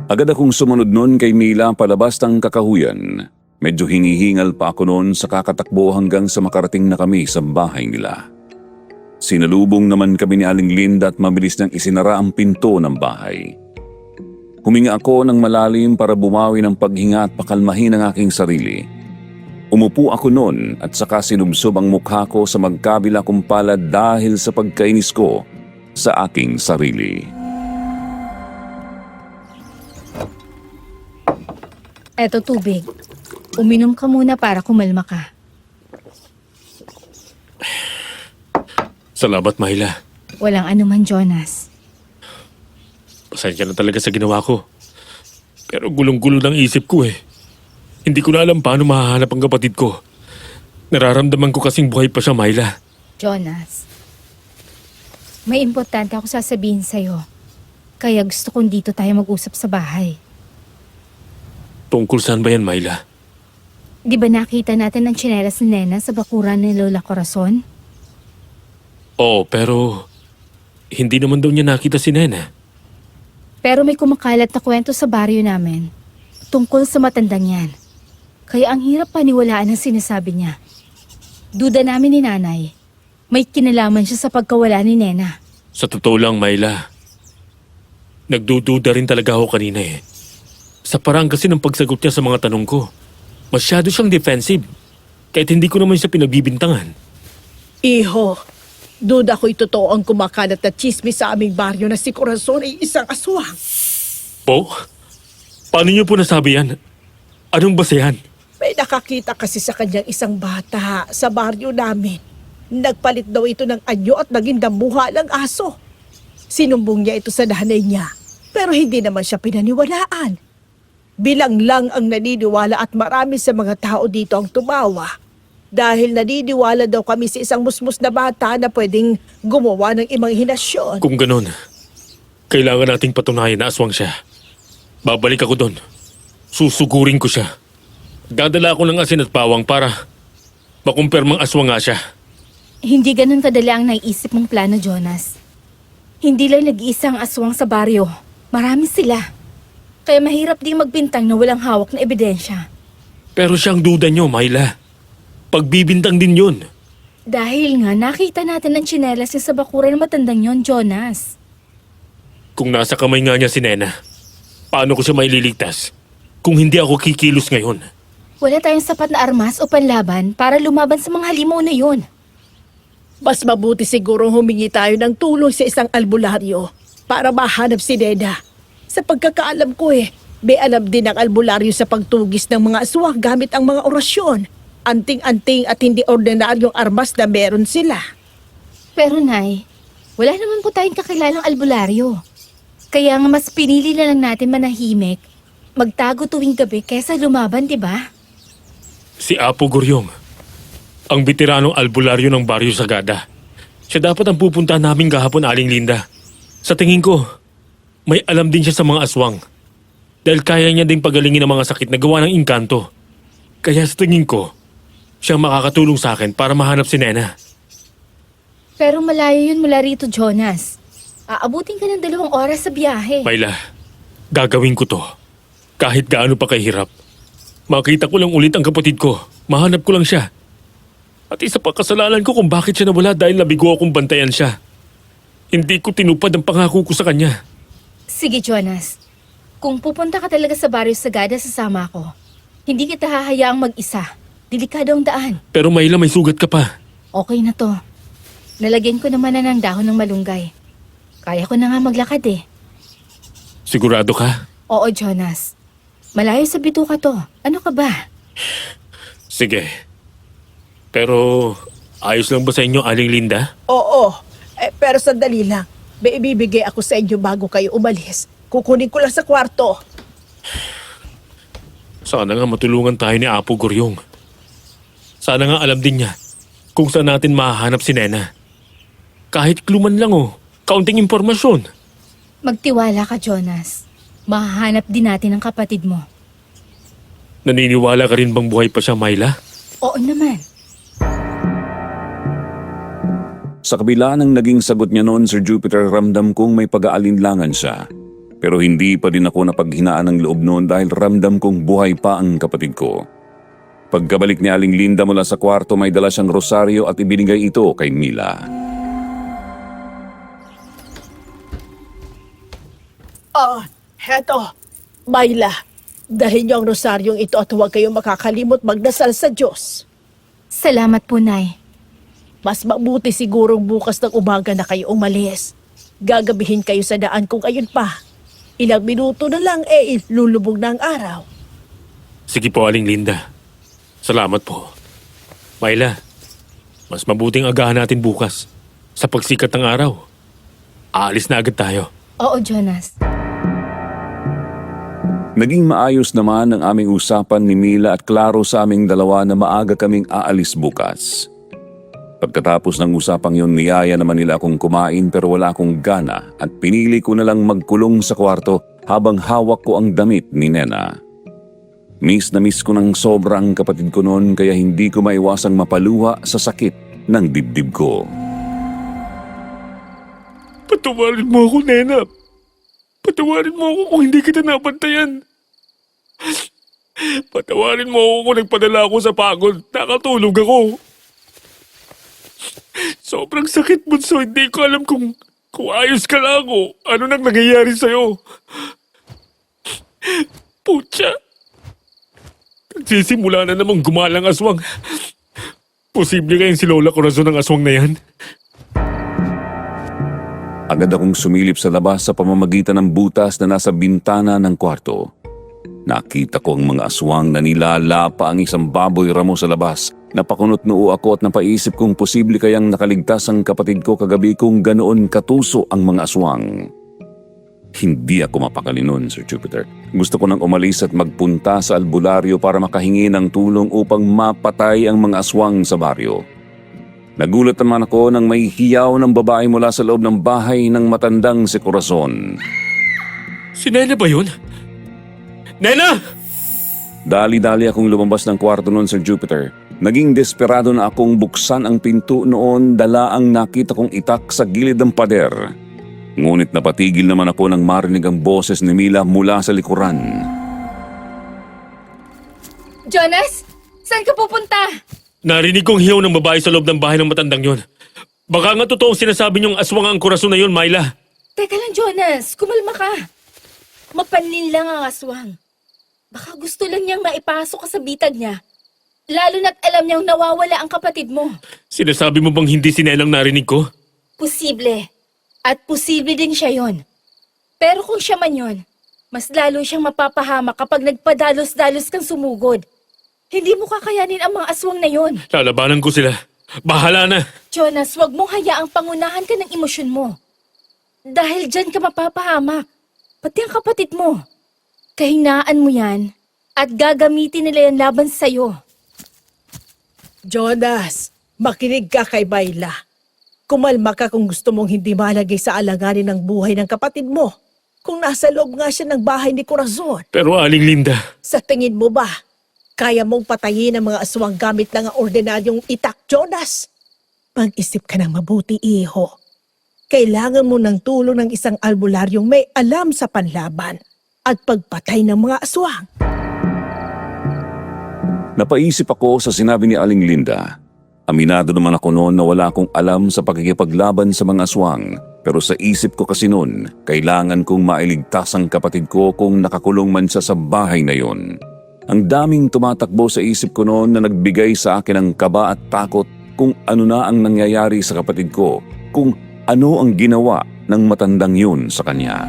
Agad akong sumunod noon kay Mila palabas ng kakahuyan. Medyo hinihingal pa ako noon sa kakatakbo hanggang sa makarating na kami sa bahay nila. Sinalubong naman kami ni Aling Linda at mabilis nang isinara ang pinto ng bahay. Huminga ako ng malalim para bumawi ng paghinga at pakalmahin ang aking sarili. Umupo ako noon at saka sinubsob ang mukha ko sa magkabila kong palad dahil sa pagkainis ko sa aking sarili. Eto tubig. Uminom ka muna para kumalma ka. Salamat, Myla. Walang anuman, Jonas. Pasensya na talaga sa ginawa ko. Pero gulong-gulo ng isip ko eh. Hindi ko na alam paano mahahanap ang kapatid ko. Nararamdaman ko kasing buhay pa siya, Myla. Jonas, may importante ako sasabihin sa'yo. Kaya gusto kong dito tayo mag-usap sa bahay. Tungkol saan ba yan, Myla? Di ba nakita natin ang tsinelas ni Nena sa bakuran ni Lola Corazon? Oo, pero hindi naman daw niya nakita si Nena. Pero may kumakalat na kwento sa baryo namin tungkol sa matandang yan. Kaya ang hirap paniwalaan ang sinasabi niya. Duda namin ni Nanay. May kinalaman siya sa pagkawala ni Nena. Sa totoo lang, Myla, nagdududa rin talaga ako kanina eh. Sa parang kasi ng pagsagot niya sa mga tanong ko. Masyado siyang defensive. Kahit hindi ko naman siya pinagbibintangan. Iho, duda ko'y totoo ang kumakalat na chismis sa aming baryo na si Corazon ay isang aswang. Po? Paano niyo po nasabi yan? Anong basehan? May nakakita kasi sa kanyang isang bata sa baryo namin. Nagpalit daw ito ng anyo at naging dambuhalang aso. Sinumbong niya ito sa nanay niya, pero hindi naman siya pinaniwalaan. Bilang lang ang naniniwala at marami sa mga tao dito ang tumawa. Dahil naniniwala daw kami sa isang musmus na bata na pwedeng gumawa ng imanghinasyon. Kung ganun, kailangan nating patunayan na aswang siya. Babalik ako doon. Susugurin ko siya. Dadala ako ng asin at bawang para makumpirmang aswang nga siya. Hindi ganun kadali ang naiisip mong plano, Jonas. Hindi lang nag-iisang aswang sa baryo. Marami sila. Kaya mahirap ding magbintang na walang hawak na ebidensya. Pero siyang duda niyo, Myla. Pagbibintang din yun. Dahil nga nakita natin ang tsinelas niya sa bakuran ng matandang yon, Jonas. Kung nasa kamay nga niya si Nena, paano ko siya maililigtas kung hindi ako kikilos ngayon? Wala tayong sapat na armas o panlaban para lumaban sa mga halimaw na yun. Mas mabuti siguro humingi tayo ng tulong sa isang albularyo para mahanap si Nena. Sa pagkakaalam ko may alam din ang albularyo sa pagtugis ng mga aswang gamit ang mga orasyon. Anting-anting at hindi ordinaryong armas na meron sila. Pero Nay, wala naman po tayong kakilalang albularyo. Kaya nga mas pinili na lang natin manahimik, magtago tuwing gabi kesa lumaban, di ba? Si Apo Guryong, ang veteranong albularyo ng Baryo Sagada. Siya dapat ang pupunta namin kahapon, Aling Linda. Sa tingin ko, may alam din siya sa mga aswang. Dahil kaya niya ding pagalingin ang mga sakit na gawa ng inkanto. Kaya sa tingin ko, siya makakatulong sa akin para mahanap si Nena. Pero malayo yun mula rito, Jonas. Aabutin ka ng 2 oras sa biyahe. Myla, gagawin ko to. Kahit gaano pa kahirap. Makita ko lang ulit ang kapatid ko. Mahanap ko lang siya. At isa pa kasalanan ko kung bakit siya nawala dahil nabigo akong bantayan siya. Hindi ko tinupad ang pangako ko sa kanya. Sige, Jonas. Kung pupunta ka talaga sa Barrio Sagada, sasama ako. Hindi kita hahayaang mag-isa. Delikado ang daan. Pero Myla, may sugat ka pa. Okay na to. Nalagyan ko naman na ng dahon ng malunggay. Kaya ko na nga maglakad eh. Sigurado ka? Oo, Jonas. Malayo sa bituka to. Ano ka ba? Sige. Pero ayos lang ba sa inyo, Aling Linda? Oo, pero sandali lang. May ibibigay ako sa inyo bago kayo umalis. Kukunin ko lang sa kwarto. Sana nga matulungan tayo ni Apo Guryong. Sana nga alam din niya kung saan natin mahahanap si Nena. Kahit kluman lang kaunting impormasyon. Magtiwala ka, Jonas. Mahahanap din natin ang kapatid mo. Naniniwala ka rin bang buhay pa siya, Myla? Oo naman. Sa kabila ng naging sagot niya noon, Sir Jupiter, ramdam kong may pag-aalinlangan siya. Pero hindi pa din ako napaghinaan ng loob noon dahil ramdam kong buhay pa ang kapatid ko. Pagkabalik ni Aling Linda mula sa kwarto, may dala siyang rosaryo at ibinigay ito kay Mila. Heto, Myla. Dahil niyo ang rosaryong ito at huwag kayong makakalimot magdasal sa Diyos. Salamat po, Nay. Mas mabuti sigurong bukas ng umaga na kayo umalis. Gagabihin kayo sa daan kung ayun pa. Ilang minuto na lang lulubog na ang araw. Sige po, Aling Linda. Salamat po. Myla, mas mabuting agahan natin bukas. Sa pagsikat ng araw, aalis na agad tayo. Oo, Jonas. Naging maayos naman ang aming usapan ni Mila at klaro sa aming dalawa na maaga kaming aalis bukas. Pagkatapos ng usapang yun, niyaya naman nila akong kumain pero wala akong gana at pinili ko na lang magkulong sa kwarto habang hawak ko ang damit ni Nena. Miss na miss ko ng sobrang kapatid ko noon kaya hindi ko maiwasang mapaluha sa sakit ng dibdib ko. Patawarin mo ako, Nena. Patawarin mo ako kung hindi kita nabantayan. Patawarin mo ako kung nagpadala ako sa pagod. Nakatulog ako. Sobrang sakit, Bunso. Hindi ko alam kung ayos ka lang o ano nang nangyayari sa'yo. Putya. Nagsisimula na namang gumalang aswang. Posible kayang si Lola Corazon ang aswang na yan? Agad akong sumilip sa labas sa pamamagitan ng butas na nasa bintana ng kwarto. Nakita ko ang mga aswang na nilalapa ang isang baboy ramo sa labas. Napakunot noo ako at napaisip kung posible kayang nakaligtas ang kapatid ko kagabi kung ganoon katuso ang mga aswang. Hindi ako mapakali nun, Sir Jupiter. Gusto ko nang umalis at magpunta sa albularyo para makahingi ng tulong upang mapatay ang mga aswang sa baryo. Nagulat naman ako nang may hiyaw ng babae mula sa loob ng bahay ng matandang si Corazon. Si Nena ba yun? Nena! Dali-dali akong lumabas ng kwarto noon, Sir Jupiter. Naging desperado na akong buksan ang pinto noon dala ang nakita kong itak sa gilid ng pader. Ngunit napatigil naman ako nang marinig ang boses ni Mila mula sa likuran. Jonas, saan ka pupunta? Narinig kong hiyaw ng babae sa loob ng bahay ng matandang yun. Baka nga totoong sinasabi niyong aswang ang Corazon na yun, Myla. Teka lang, Jonas. Kumalma ka. Mapanlin lang ang aswang. Baka gusto lang niyang maipasok ka sa bitag niya. Lalo na't alam niyang nawawala ang kapatid mo. Sinasabi mo bang hindi si Nenang narinig ko? Posible. At posible din siya yon. Pero kung siya man yon, mas lalo siyang mapapahamak kapag nagpadalos-dalos kang sumugod. Hindi mo kakayanin ang mga aswang na yon. Lalabanan ko sila. Bahala na. Jonas, wag mong hayaang pangunahan ka ng emosyon mo. Dahil dyan ka mapapahamak. Pati ang kapatid mo. Kahinaan mo yan at gagamitin nila yan laban sa'yo. Jonas, makinig ka kay Myla. Kumalma ka kung gusto mong hindi malagay sa alanganin ng buhay ng kapatid mo. Kung nasa loob nga siya ng bahay ni Corazon. Pero Aling Linda, Sa tingin mo ba, kaya mong patayin ang mga aswang gamit lang ang ordinaryong itak, Jonas? Mag-isip ka ng mabuti, iho. Kailangan mo ng tulong ng isang albularyong may alam sa panlaban at pagpatay ng mga aswang. Napaisip ako sa sinabi ni Aling Linda. Aminado naman ako noon na wala akong alam sa pakikipaglaban sa mga aswang. Pero sa isip ko kasi noon, kailangan kong mailigtas ang kapatid ko kung nakakulong man siya sa bahay na yon. Ang daming tumatakbo sa isip ko noon na nagbigay sa akin ng kaba at takot kung ano na ang nangyayari sa kapatid ko, kung ano ang ginawa ng matandang yun sa kanya.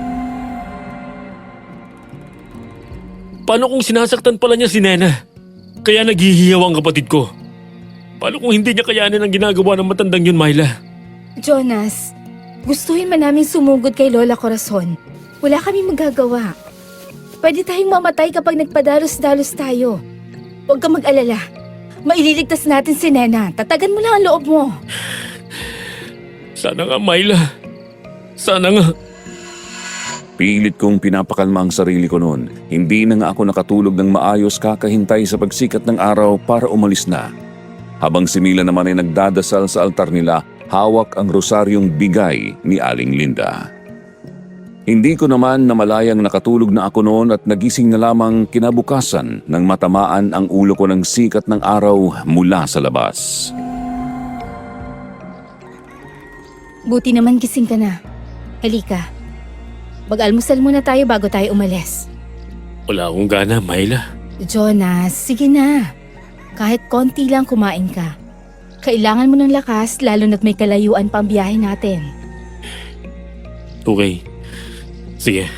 Paano kung sinasaktan pala niya si Nena? Kaya naghihiyaw ang kapatid ko. Paano kung hindi niya kayanin ang ginagawa ng matandang yun, Myla? Jonas, gustuhin man namin sumugod kay Lola Corazon. Wala kami magagawa. Pwede tayong mamatay kapag nagpadalos-dalos tayo. Huwag kang mag-alala. Maililigtas natin si Nena. Tatagan mo lang ang loob mo. Sana nga, Myla. Sana nga. Pilit kong pinapakalma ang sarili ko noon. Hindi na nga ako nakatulog ng maayos kakahintay sa pagsikat ng araw para umalis na. Habang si Mila naman ay nagdadasal sa altar nila, hawak ang rosaryong bigay ni Aling Linda. Hindi ko naman namalayang nakatulog na ako noon at nagising na lamang kinabukasan nang matamaan ang ulo ko ng sikat ng araw mula sa labas. Buti naman gising ka na. Halika. Mag-almusal muna tayo bago tayo umalis. Wala akong gana, Myla. Jonas, sige na. Kahit konti lang kumain ka. Kailangan mo ng lakas lalo na't may kalayuan pang biyahe natin. Okay. Sige.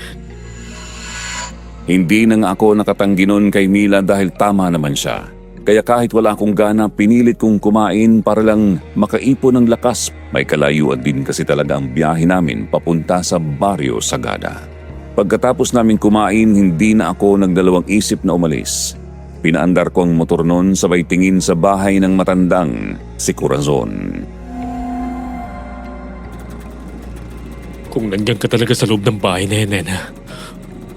Hindi na nga ako nakatanggi noon kay Mila dahil tama naman siya. Kaya kahit wala akong gana, pinilit kong kumain para lang makaipon ng lakas. May kalayuan din kasi talaga ang biyahe namin papunta sa Barrio Sagada. Pagkatapos namin kumain, hindi na ako nagdalawang isip na umalis. Pinaandar ko ang motor noon sabay tingin sa bahay ng matandang si Corazon. Kung nandiyan ka talaga sa loob ng bahay na yan, Nena,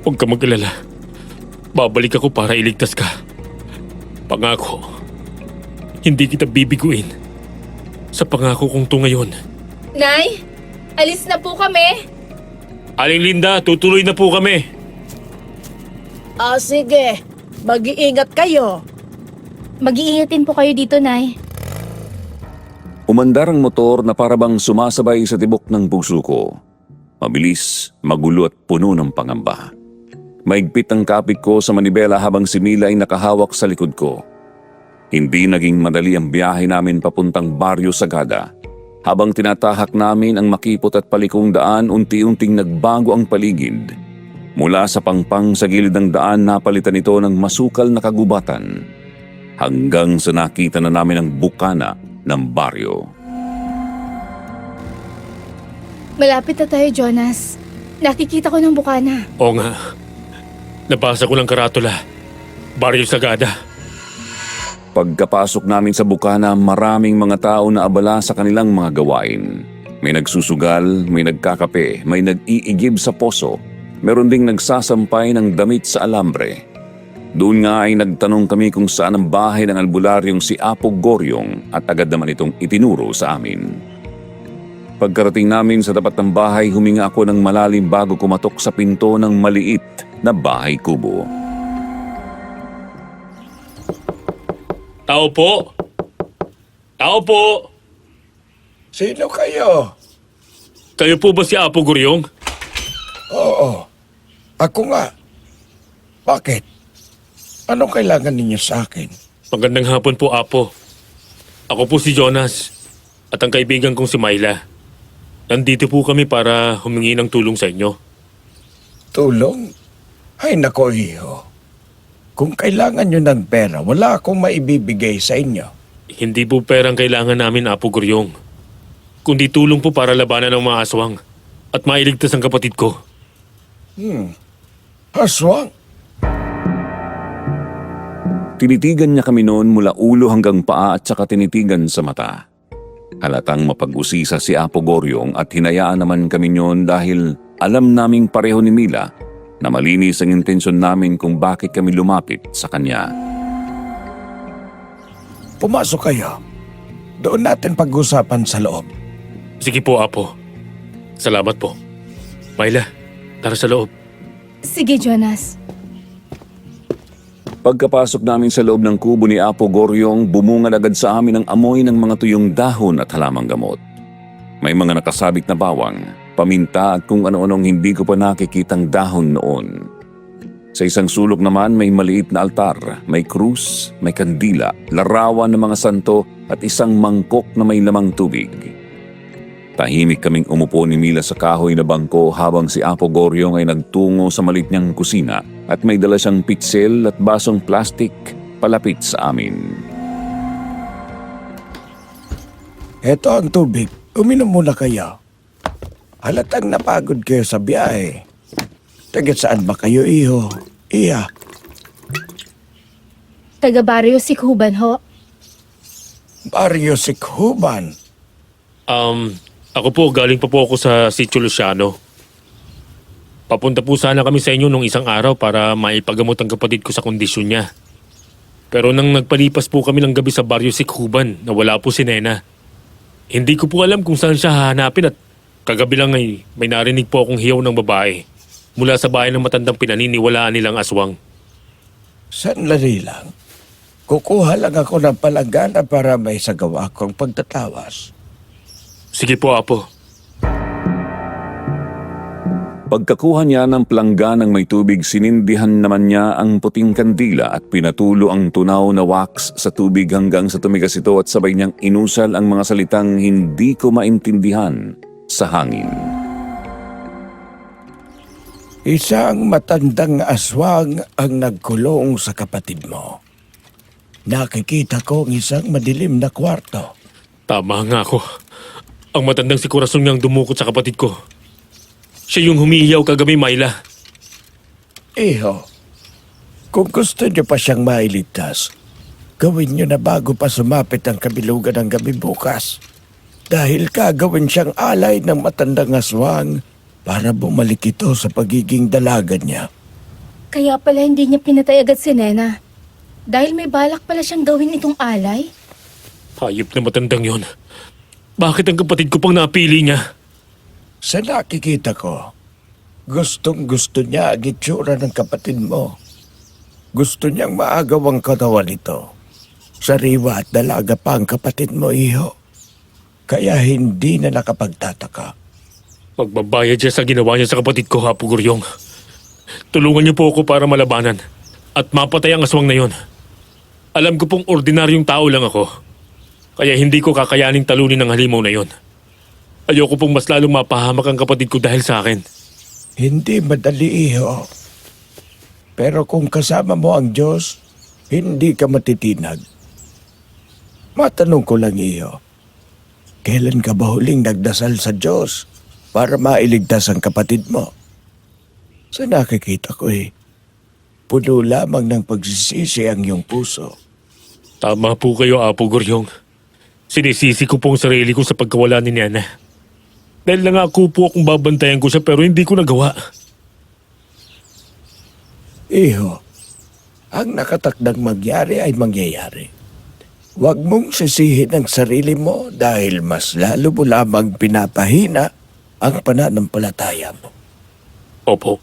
huwag ka mag-alala. Babalik ako para iligtas ka. Pangako, hindi kita bibiguin. Sa pangako kong to ngayon. Nay, alis na po kami. Aling Linda, tutuloy na po kami. Sige. Mag-iingat kayo. Mag-iingatin po kayo dito, Nay. Umandar ang motor na parabang sumasabay sa tibok ng puso ko. Mabilis, magulo at puno ng pangamba. Maigpit ang kapit ko sa manibela habang si Mila ay nakahawak sa likod ko. Hindi naging madali ang biyahe namin papuntang Barrio Sagada. Habang tinatahak namin ang makipot at palikong daan, unti-unting nagbago ang paligid. Mula sa pangpang sa gilid ng daan, napalitan ito ng masukal na kagubatan. Hanggang sa nakita na namin ang bukana ng baryo. Malapit na tayo, Jonas. Nakikita ko ng bukana. Oo nga. Nabasa ko lang karatula. Barrio Sagada. Pagkapasok namin sa bukana, maraming mga tao na abala sa kanilang mga gawain. May nagsusugal, may nagkakape, may nag-iigib sa poso. Meron ding nagsasampay ng damit sa alambre. Doon nga ay nagtanong kami kung saan ang bahay ng albularyong si Apo Goryong at agad naman itong itinuro sa amin. Pagkarating namin sa tapat ng bahay, huminga ako ng malalim bago kumatok sa pinto ng maliit na bahay kubo. Tao po! Tao po! Sino kayo? Kayo po ba si Apo Guryong? Oo. Ako nga. Bakit? Anong kailangan ninyo sa akin? Magandang hapon po, Apo. Ako po si Jonas at ang kaibigan kong si Myla. Nandito po kami para humingi ng tulong sa inyo. Tulong? Ay nako, iho. Kung kailangan nyo ng pera, wala akong maibibigay sa inyo. Hindi po perang kailangan namin, Apo Guryong. Kundi tulong po para labanan ng mga aswang at mailigtas ang kapatid ko. Aswang? Tinitigan niya kami noon mula ulo hanggang paa at saka tinitigan sa mata. Halatang mapag-usisa si Apo Goryong at hinayaan naman kami noon dahil alam naming pareho ni Mila na malinis ang intensyon namin kung bakit kami lumapit sa kanya. Pumasok kayo. Doon natin pag-usapan sa loob. Sige po, Apo. Salamat po. Myla, tara sa loob. Sige, Jonas. Pagkapasok namin sa loob ng kubo ni Apo Goryong, bumungad agad sa amin ang amoy ng mga tuyong dahon at halamang gamot. May mga nakasabit na bawang, paminta at kung ano-anong hindi ko pa nakikitang dahon noon. Sa isang sulok naman may maliit na altar, may krus, may kandila, larawan ng mga santo at isang mangkok na may lamang tubig. Tahimik kaming umupo ni Mila sa kahoy na bangko habang si Apo Goryong ay nagtungo sa maliit niyang kusina at may dala siyang pitsel at basong plastik palapit sa amin. Eto ang tubig. Uminom muna kayo. Halatang napagod kayo sa biyahe. Taga saan ba kayo, iho? Iya. Taga Barrio Sikhuban ho. Barrio Sikhuban. Ako po, galing pa po ako sa Sitio Luciano. Papunta po sana kami sa inyo nung isang araw para maipagamot ang kapatid ko sa kondisyon niya. Pero nang nagpalipas po kami ng gabi sa Barrio Sikhuban, nawala po si Nena. Hindi ko po alam kung saan siya hahanapin at kagabi lang ay may narinig po akong hiyaw ng babae mula sa bahay ng matandang pinaniniwalaan nilang aswang. Sandali lang. Kukuha lang ako ng palanggana para may sagawa akong pagtatawas. Sige po, Apo. Pagkakuha niya ng plangganang may tubig, sinindihan naman niya ang puting kandila at pinatulo ang tunaw na wax sa tubig hanggang sa tumigas ito at sabay niyang inusal ang mga salitang hindi ko maintindihan sa hangin. Isang matandang aswang ang nagkulong sa kapatid mo. Nakikita ko ang isang madilim na kwarto. Tama nga ako. Ang matandang si Corazon niyang dumukot sa kapatid ko. Siya yung humihiyaw kagabi, Myla. Iho, kung gusto niyo pa siyang mailigtas, gawin niyo na bago pa sumapit ang kabilugan ng gabi bukas. Dahil gagawin siyang alay ng matandang aswang para bumalik ito sa pagiging dalaga niya. Kaya pala hindi niya pinatay agad si Nena. Dahil may balak pala siyang gawin itong alay. Hayop na matandang yon. Bakit ang kapatid ko pang napili niya? Sa nakikita ko, gustong gusto niya ang itsura ng kapatid mo. Gusto niyang maagaw ang katawan nito. Sariwa at dalaga pa ang kapatid mo, iho. Kaya hindi na nakapagtataka. Magbabayad siya sa ginawa niya sa kapatid ko, Apo Goryong. Tulungan niyo po ako para malabanan at mapatay ang aswang na yon. Alam ko pong ordinaryong tao lang ako. Kaya hindi ko kakayaning talunin ang halimaw na yon. Ayoko pong mas lalong mapahamak ang kapatid ko dahil sa akin. Hindi madali, iho. Pero kung kasama mo ang Diyos, hindi ka matitinag. Matanong ko lang, iho. Kailan ka ba huling nagdasal sa Diyos para mailigtas ang kapatid mo? Sa nakikita ko puno lamang ng pagsisisi ang iyong puso. Tama po kayo, Apo Goryong. Sinisisi ko po ang sarili ko sa pagkawala ni Nena. Dahil nangako po akong babantayan ko siya pero hindi ko nagawa. Iho, ang nakatakdang mangyari ay mangyayari. Huwag mong sisihin ang sarili mo dahil mas lalo mo lamang pinapahina ang pananampalataya mo. Opo.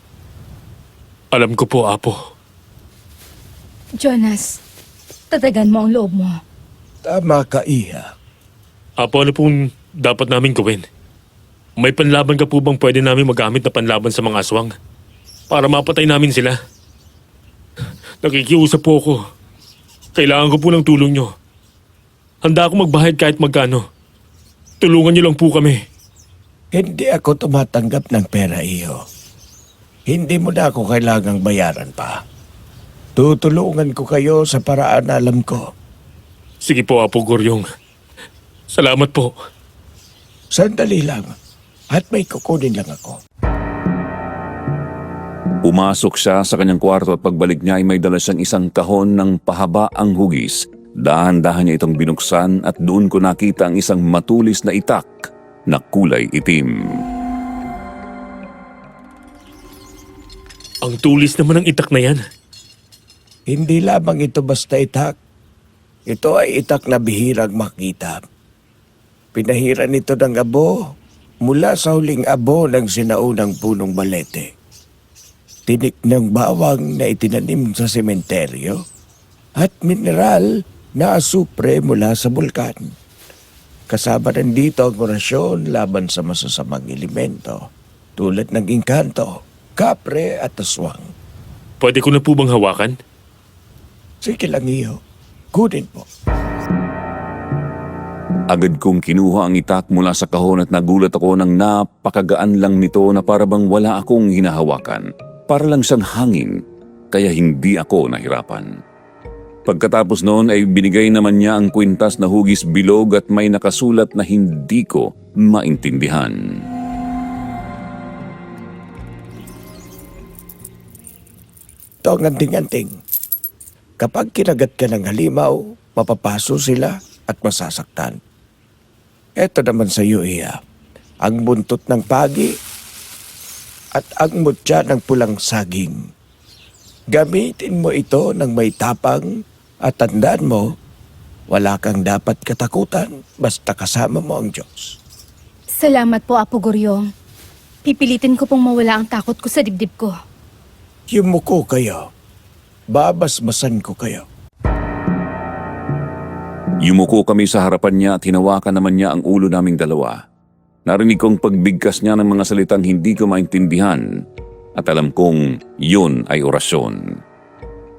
Alam ko po, Apo. Jonas, tatagan mo ang loob mo. Tama ka, Iha. Apo, ano pong dapat namin gawin? May panlaban ka po bang pwede namin magamit na panlaban sa mga aswang? Para mapatay namin sila. Nakikiusap po ako. Kailangan ko po ng tulong nyo. Handa ako magbayad kahit magkano. Tulungan niyo lang po kami. Hindi ako tumatanggap ng pera, Iho. Hindi mo na ako kailangang bayaran pa. Tutulungan ko kayo sa paraan na alam ko. Sige po, Apo Goryong. Salamat po. Sandali lang. At may kukunin lang ako. Pumasok siya sa kanyang kwarto at pagbalik niya ay may dala siyang isang kahon ng pahaba ang hugis. Dahan-dahan niya itong binuksan at doon ko nakita ang isang matulis na itak na kulay itim. Ang tulis naman ng itak na yan. Hindi lamang ito basta itak. Ito ay itak na bihirang makita. Pinahiran ito ng abo mula sa huling abo ng sinaunang punong balete. Tinik ng bawang na itinanim sa sementeryo at mineral na asupre mula sa bulkan. Kasama rin dito ang orasyon laban sa masasamang elemento tulad ng inkanto, kapre at aswang. Pwede ko na po bang hawakan? Sige lang iyo, kunin po. Agad kong kinuha ang itak mula sa kahon at nagulat ako ng napakagaan lang nito na para bang wala akong hinahawakan. Para lang siyang hangin, kaya hindi ako nahirapan. Pagkatapos noon ay binigay naman niya ang kwintas na hugis bilog at may nakasulat na hindi ko maintindihan. Ito ang anting-anting. Kapag kinagat ka ng halimaw, mapapaso sila at masasaktan. Ito naman sa iyo, Iya. Ang buntot ng pagi at ang mutya ng pulang saging. Gamitin mo ito ng may tapang at tandaan mo, wala kang dapat katakutan basta kasama mo ang Diyos. Salamat po, Apo Guryong. Pipilitin ko pong mawala ang takot ko sa dibdib ko. Yumuko kayo. Babasbasan ko kayo. Yumuko kami sa harapan niya at hinawakan naman niya ang ulo naming dalawa. Narinig kong pagbigkas niya ng mga salitang hindi ko maintindihan at alam kong yun ay orasyon.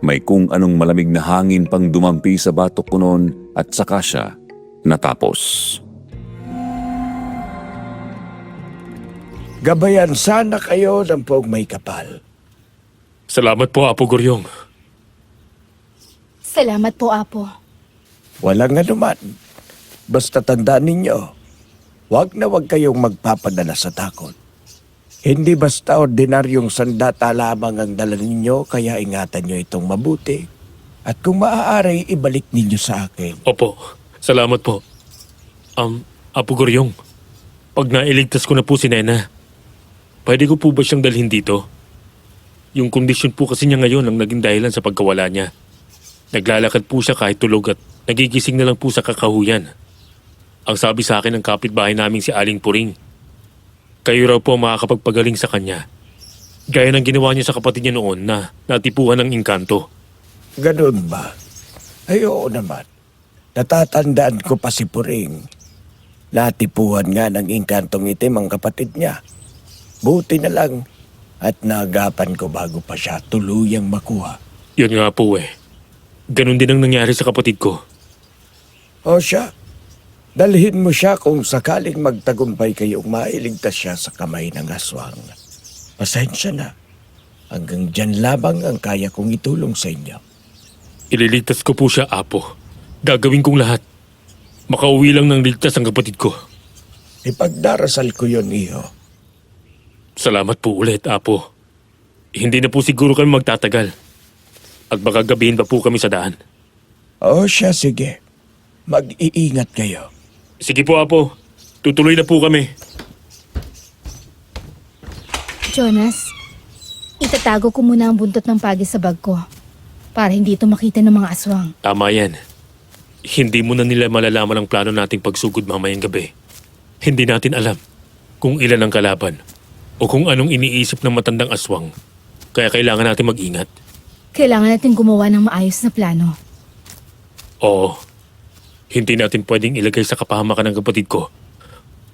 May kung anong malamig na hangin pang dumampi sa batok ko noon at saka siya natapos. Gabayan sana kayo ng pong may kapal. Salamat po, Apo Guryong. Salamat po, Apo. Walang anuman. Basta tandaan ninyo, wag na wag kayong magpapadala sa takot. Hindi basta ordinaryong sandata lamang ang dala ninyo, kaya ingatan nyo itong mabuti. At kung maaari, ibalik ninyo sa akin. Opo, salamat po. Apo Guryong, pag nailigtas ko na po si Nena, pwede ko po ba siyang dalhin dito? Yung kondisyon po kasi niya ngayon ang naging dahilan sa pagkawala niya. Naglalakad po siya kahit tulog at nagigising na lang po sa kakahuyan. Ang sabi sa akin ng kapitbahay naming si Aling Puring, kayo raw po makakapagpagaling sa kanya. Gaya ng ginawa niya sa kapatid niya noon na natipuhan ng inkanto. Ganun ba? Ay, oo naman. Natatandaan ko pa si Puring. Natipuhan nga ng inkantong itim ang kapatid niya. Buti na lang at naagapan ko bago pa siya tuluyang makuha. Yun nga po eh. Ganon din ang nangyari sa kapatid ko. O siya, dalhin mo siya kung sakaling magtagumpay kayong mailigtas siya sa kamay ng aswang. Pasensya na. Hanggang dyan lamang ang kaya kong itulong sa inyo. Ililigtas ko po siya, Apo. Gagawin kong lahat. Makauwi lang ng ligtas ang kapatid ko. Ipagdarasal ko yon, iho. Salamat po ulit, Apo. Hindi na po siguro kami magtatagal. At baka gabihin pa po kami sa daan. O siya, sige. Mag-iingat kayo. Sige po, Apo. Tutuloy na po kami. Jonas, itatago ko muna ang buntot ng pagi sa bag ko para hindi ito makita ng mga aswang. Tama yan. Hindi mo na nila malalaman ang plano nating pagsugod mamayang gabi. Hindi natin alam kung ilan ang kalaban o kung anong iniisip ng matandang aswang. Kaya kailangan natin mag-ingat. Kailangan natin gumawa ng maayos na plano. Oo. Hindi natin pwedeng ilagay sa kapahamakan ng kapatid ko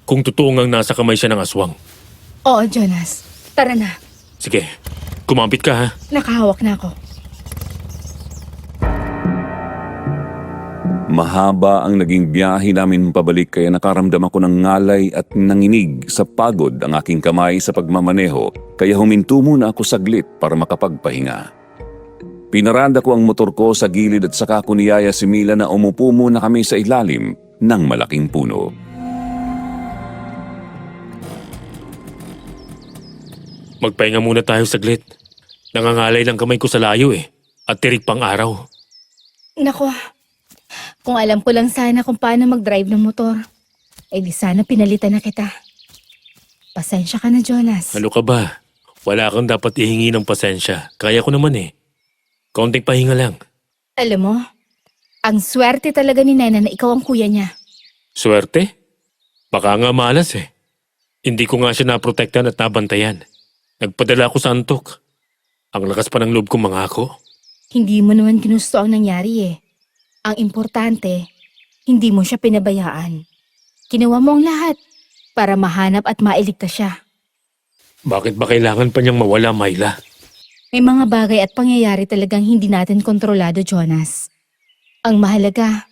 kung totoo ngang nasa kamay siya ng aswang. Oo, Jonas. Tara na. Sige, kumapit ka ha. Nakahawak na ako. Mahaba ang naging biyahe namin pabalik kaya nakaramdam ako ng ngalay at nanginig sa pagod ang aking kamay sa pagmamaneho kaya huminto muna ako saglit para makapagpahinga. Pinarada ko ang motor ko sa gilid at saka ko niyaya si Mila na umupo muna kami sa ilalim ng malaking puno. Magpahinga muna tayo saglit. Nangangalay ng kamay ko sa layo eh. At tirik pang araw. Nako, kung alam ko lang sana kung paano mag-drive ng motor, eh di sana pinalitan na kita. Pasensya ka na, Jonas. Ano ka ba? Wala kang dapat ihingi ng pasensya. Kaya ko naman eh. Kaunting pahinga lang. Alam mo, ang swerte talaga ni Nena na ikaw ang kuya niya. Swerte? Baka nga malas eh. Hindi ko nga siya naprotektan at nabantayan. Nagpadala ako sa antok. Ang lakas pa ng loob kong mangako. Hindi mo naman ginusto ang nangyari eh. Ang importante, hindi mo siya pinabayaan. Ginawa mo ang lahat para mahanap at mailigtas siya. Bakit ba kailangan pa niyang mawala, Myla? May mga bagay at pangyayari talagang hindi natin kontrolado, Jonas. Ang mahalaga,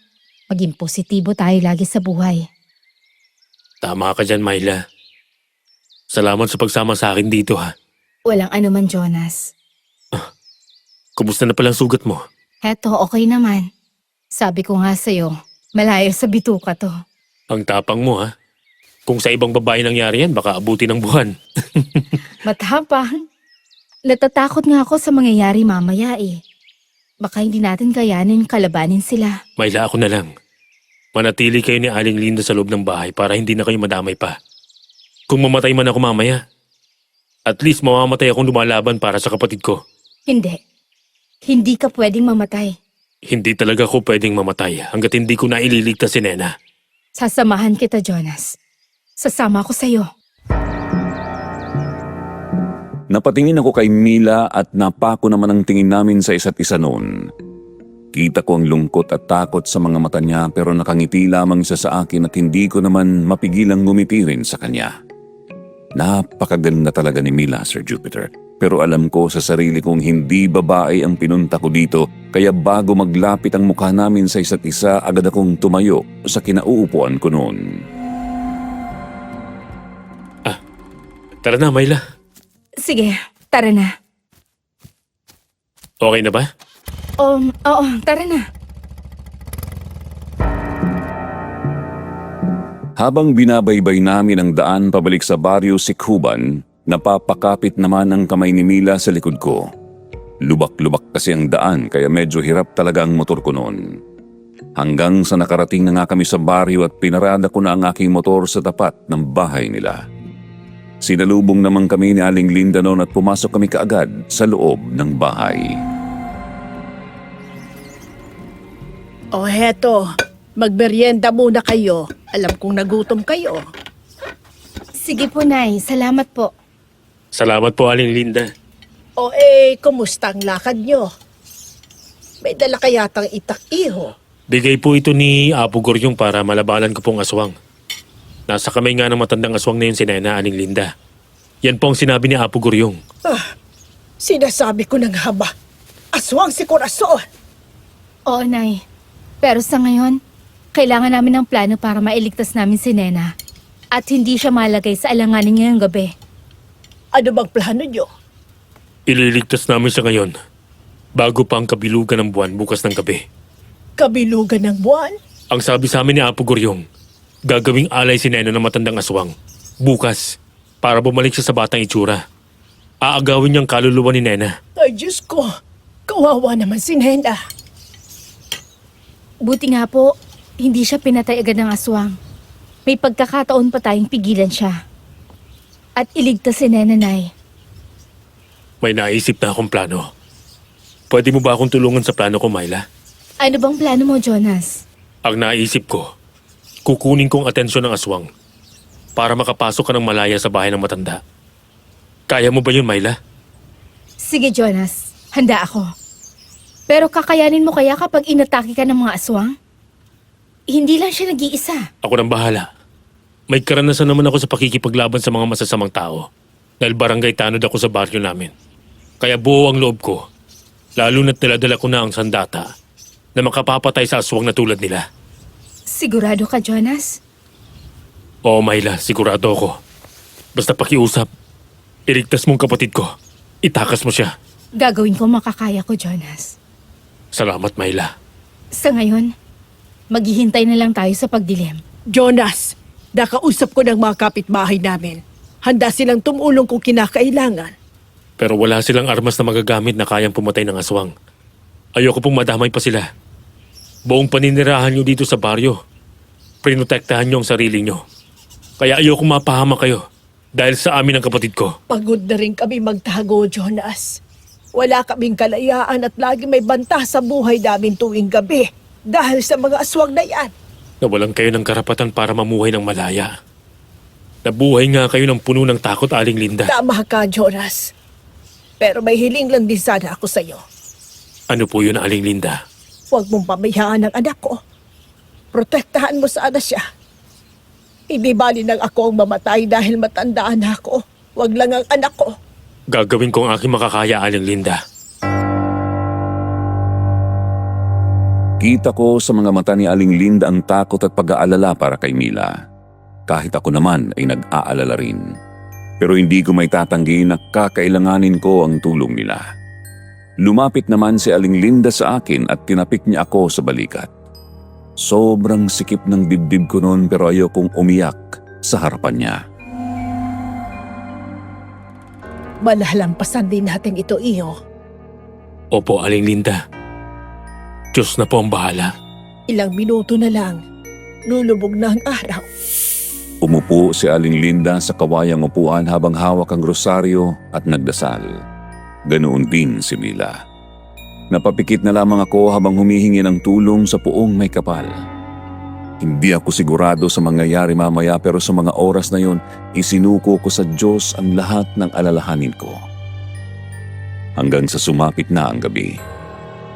maging positibo tayo lagi sa buhay. Tama ka dyan, Myla. Salamat sa pagsama sa akin dito, ha. Walang anuman, Jonas. Kumusta na palang sugat mo? Heto, okay naman. Sabi ko nga sa'yo, malayo sa bituka to. Ang tapang mo, ha. Kung sa ibang babae nangyari yan, baka abuti ng buwan. Matapang. Natatakot nga ako sa mangyayari mamaya eh. Baka hindi natin kayanin kalabanin sila. Myla, ako na lang. Manatili kayo ni Aling Linda sa loob ng bahay para hindi na kayo madamay pa. Kung mamatay man ako mamaya, at least mamamatay akong lumalaban para sa kapatid ko. Hindi. Hindi ka pwedeng mamatay. Hindi talaga ako pwedeng mamatay hanggat hindi ko naililigtas si Nena. Sasamahan kita, Jonas. Sasama ako sa'yo. Napatingin ako kay Mila at napako naman ang tingin namin sa isa't isa noon. Kita ko ang lungkot at takot sa mga mata niya pero nakangiti lamang siya sa akin at hindi ko naman mapigilang ngumiti rin sa kanya. Napakaganda talaga ni Mila, Sir Jupiter. Pero alam ko sa sarili kong hindi babae ang pinunta ko dito kaya bago maglapit ang mukha namin sa isa't isa agad akong tumayo sa kinauupuan ko noon. Tara na, Myla. Sige, tara na. Okay na ba? Oo, tara na. Habang binabaybay namin ang daan pabalik sa baryo Sikhuban, napapakapit naman ang kamay ni Mila sa likod ko. Lubak-lubak kasi ang daan kaya medyo hirap talaga ang motor ko noon. Hanggang sa nakarating na nga kami sa baryo at pinarada ko na ang aking motor sa tapat ng bahay nila. Sinalubong naman kami ni Aling Linda noon at pumasok kami kaagad sa loob ng bahay. O heto, magmerienda muna kayo. Alam kong nagutom kayo. Sige po, Nay. Salamat po. Salamat po, Aling Linda. O kumusta ang lakad nyo? May dala kayatang itak-iho. Bigay po ito ni Apo Goryong para malabanan ko pong aswang. Nasa kamay nga ng matandang aswang na yun si Nena, Aling Linda. Yan po ang sinabi ni Apo Goryong. Sinasabi ko ng haba. Aswang si Corazon. Oo, Nay. Pero sa ngayon, kailangan namin ng plano para mailigtas namin si Nena. At hindi siya malagay sa alanganin ngayong gabi. Ano bang plano nyo? Ililigtas namin siya ngayon. Bago pa ang kabilugan ng buwan bukas ng gabi. Kabilugan ng buwan? Ang sabi sa amin ni Apo Goryong, gagawing alay si Nena ng matandang aswang. Bukas, para bumalik siya sa batang itsura. Aagawin niyang kaluluwa ni Nena. Ay, Diyos ko. Kawawa naman si Nena. Buti nga po, hindi siya pinatay agad ng aswang. May pagkakataon pa tayong pigilan siya. At iligtas si Nena, Nay. May naisip na akong plano. Pwede mo ba akong tulungan sa plano ko, Myla? Ano bang plano mo, Jonas? Ang naisip ko, kukunin kong atensyon ng aswang para makapasok ka ng malaya sa bahay ng matanda. Kaya mo ba yun, Myla? Sige, Jonas. Handa ako. Pero kakayanin mo kaya kapag inatake ka ng mga aswang? Hindi lang siya nag-iisa. Ako nang bahala. May karanasan naman ako sa pakikipaglaban sa mga masasamang tao dahil barangay tanod ako sa baryo namin. Kaya buo ang loob ko, lalo na't niladala ko na ang sandata na makapapatay sa aswang na tulad nila. Sigurado ka, Jonas? Oo, Myla, sigurado ako. Basta pakiusap, iligtas mong kapatid ko. Itakas mo siya. Gagawin ko makakaya ko, Jonas. Salamat, Myla. Sa ngayon, maghihintay na lang tayo sa pagdilim. Jonas, nakausap ko ng mga kapitbahay namin. Handa silang tumulong kung kinakailangan. Pero wala silang armas na magagamit na kayang pumatay ng aswang. Ayoko pong madamay pa sila. Buong paninirahan nyo dito sa baryo. Prinotektahan nyo ang sarili nyo. Kaya ayoko mapahama kayo dahil sa amin ang kapatid ko. Pagod na rin kami magtago, Jonas. Wala kaming kalayaan at lagi may banta sa buhay namin tuwing gabi dahil sa mga aswang na yan. Nawalan kayo ng karapatan para mamuhay ng malaya. Nabuhay nga kayo ng puno ng takot, Aling Linda. Tama ka, Jonas. Pero may hiling lang din sana ako sa'yo. Ano po yun, Aling Linda? Huwag mong pabayaan ang anak ko. Protektahan mo sana siya. Hindi bali nang ako ang mamatay dahil matandaan na ako. Wag lang ang anak ko. Gagawin ko ang aking makakaya, Aling Linda. Kita ko sa mga mata ni Aling Linda ang takot at pag-aalala para kay Mila. Kahit ako naman ay nag-aalala rin. Pero hindi ko may tatanggi na kakailanganin ko ang tulong nila. Lumapit naman si Aling Linda sa akin at tinapik niya ako sa balikat. Sobrang sikip ng dibdib ko noon pero ayokong umiyak sa harapan niya. Malalampasan din natin ito, Iho. Opo, Aling Linda. Diyos na po ang bahala. Ilang minuto na lang. Lulubog na ang araw. Umupo si Aling Linda sa kawayang upuan habang hawak ang rosaryo at nagdasal. Ganoon din si Mila. Napapikit na lamang ako habang humihingi ng tulong sa puong may kapal. Hindi ako sigurado sa mangyayari mamaya pero sa mga oras na yon, isinuko ko sa Diyos ang lahat ng alalahanin ko. Hanggang sa sumapit na ang gabi.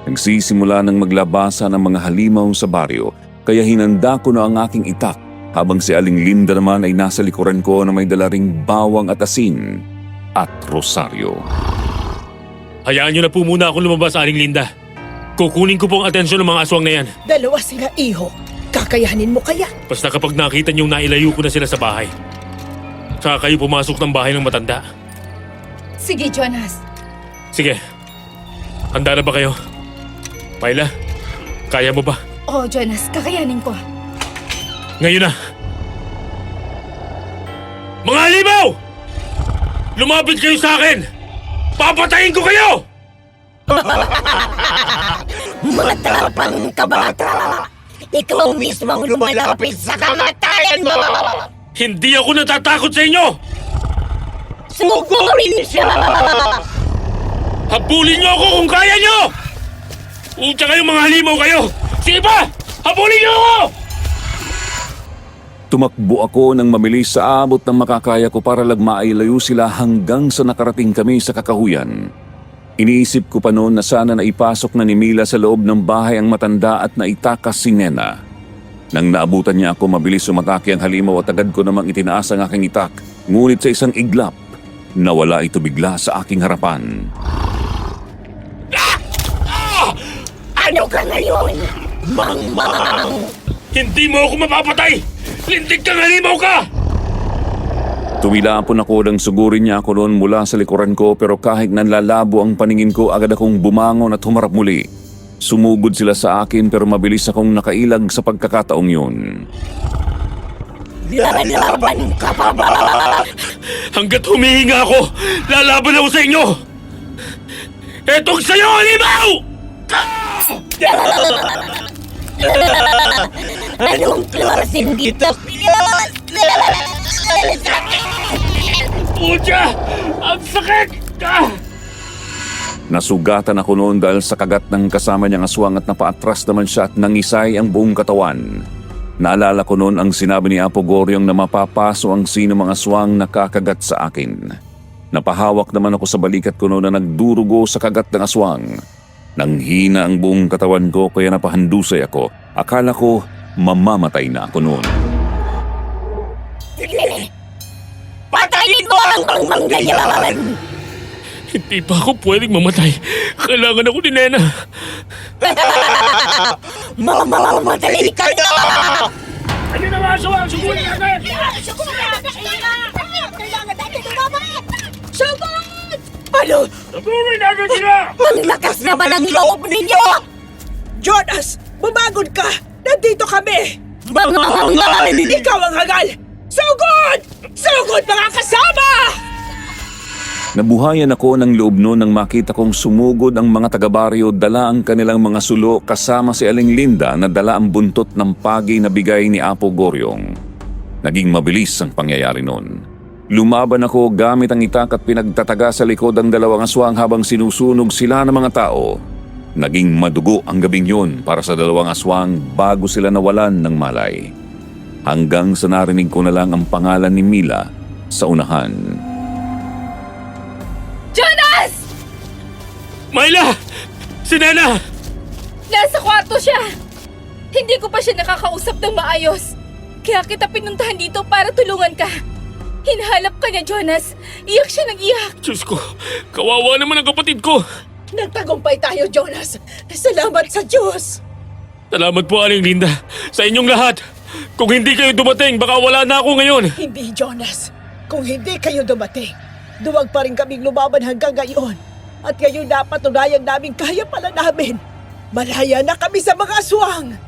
Nagsisimula ng maglabasa ng mga halimaw sa baryo kaya hinanda ko na ang aking itak habang si Aling Linda naman ay nasa likuran ko na may dala ring bawang at asin at rosaryo. Hayaan niyo na po muna akong lumabas, Aling Linda. Kukunin ko po ang atensyon ng mga aswang na yan. Dalawa sila, Iho. Kakayanin mo kaya? Basta kapag nakita niyong nailayo ko na sila sa bahay. Saka kayo pumasok ng bahay ng matanda. Sige, Jonas. Sige. Handa na ba kayo? Myla, kaya mo ba? Oo, Jonas. Kakayanin ko. Ngayon na! Mga halimaw! Lumapit kayo sa akin! Papatayin ko kayo! Mga tapang kabata! Ikaw mismo ang lumalapit sa kamatayan mo! Hindi ako natatakot sa inyo! Sugurin siya! Habulin niyo ako kung kaya niyo! Utsa kayong mga halimaw kayo! Sige pa! Habulin niyo ako! Tumakbo ako ng mabilis sa abot ng makakaya ko para lang mailayo sila hanggang sa nakarating kami sa kakahuyan. Iniisip ko pa noon na sana naipasok na ni Mila sa loob ng bahay ang matanda at naitakas si Nena. Nang naabutan niya ako, mabilis sumatake ang halimaw at agad ko namang itinaas ang aking itak. Ngunit sa isang iglap, nawala ito bigla sa aking harapan. Ano ka ngayon? Mang-mang! Hindi mo ako mapapatay! Lintik kang halimaw ka! Tumilapon ako nang sugurin niya ako noon mula sa likuran ko pero kahit nanlalabo ang paningin ko agad akong bumangon at humarap muli. Sumugod sila sa akin pero mabilis akong nakailag sa pagkakataong yun. Lalaban ka pa ba? Hanggat humihinga ako, lalaban ako sa inyo! Etong sa'yo, halimaw! Anong klaseng dito? Pucha! Ang sakit! Nasugatan ako noon dahil sa kagat ng kasama niyang aswang at napaatras naman siya at nangisay ang buong katawan. Naalala ko noon ang sinabi ni Apo Goryong na mapapaso ang sino mga aswang na kakagat sa akin. Napahawak naman ako sa balikat ko noon na nagdurugo sa kagat ng aswang. Nanghina ang buong katawan ko kaya napahandusay ako. Akala ko mamamatay na ako noon. Patayin mo ang manggayawan! Hindi pa ako pwedeng mamatay. Kailangan ako ni Nena. Mamamatay ka na! Ano na mga aswang? Sugurin natin! Sugod! Ano? Sugurin natin sila! Ang lakas naman ang loob ninyo! Jonas! Bumagod ka! Nandito kami! Mga Ikaw ang hagal! Sugod! Sugod mga kasama! Nabuhayan ako ng loob noon nang makita kong sumugod ang mga taga-baryo dala ang kanilang mga sulo kasama si Aling Linda na dala ang buntot ng pagi na bigay ni Apo Goryong. Naging mabilis ang pangyayari noon. Lumaban ako gamit ang itak at pinagtataga sa likod ang dalawang aswang habang sinusunog sila ng mga tao. Naging madugo ang gabing yun para sa dalawang aswang bago sila nawalan ng malay. Hanggang sa narinig ko na lang ang pangalan ni Mila sa unahan. Jonas! Myla! Si Nena! Nasa kwarto siya! Hindi ko pa siya nakakausap ng maayos. Kaya kita pinuntahan dito para tulungan ka. Hinahalap ka niya, Jonas. Iyak siya ng iyak. Diyos ko, kawawa naman ang kapatid ko. Nagtagumpay tayo, Jonas. Salamat sa Diyos. Salamat po, Aling Linda, sa inyong lahat. Kung hindi kayo dumating, baka wala na ako ngayon. Hindi, Jonas. Kung hindi kayo dumating, duwag pa rin kaming lumaban hanggang ngayon. At ngayon napatunayan namin kaya pala namin. Malaya na kami sa mga aswang.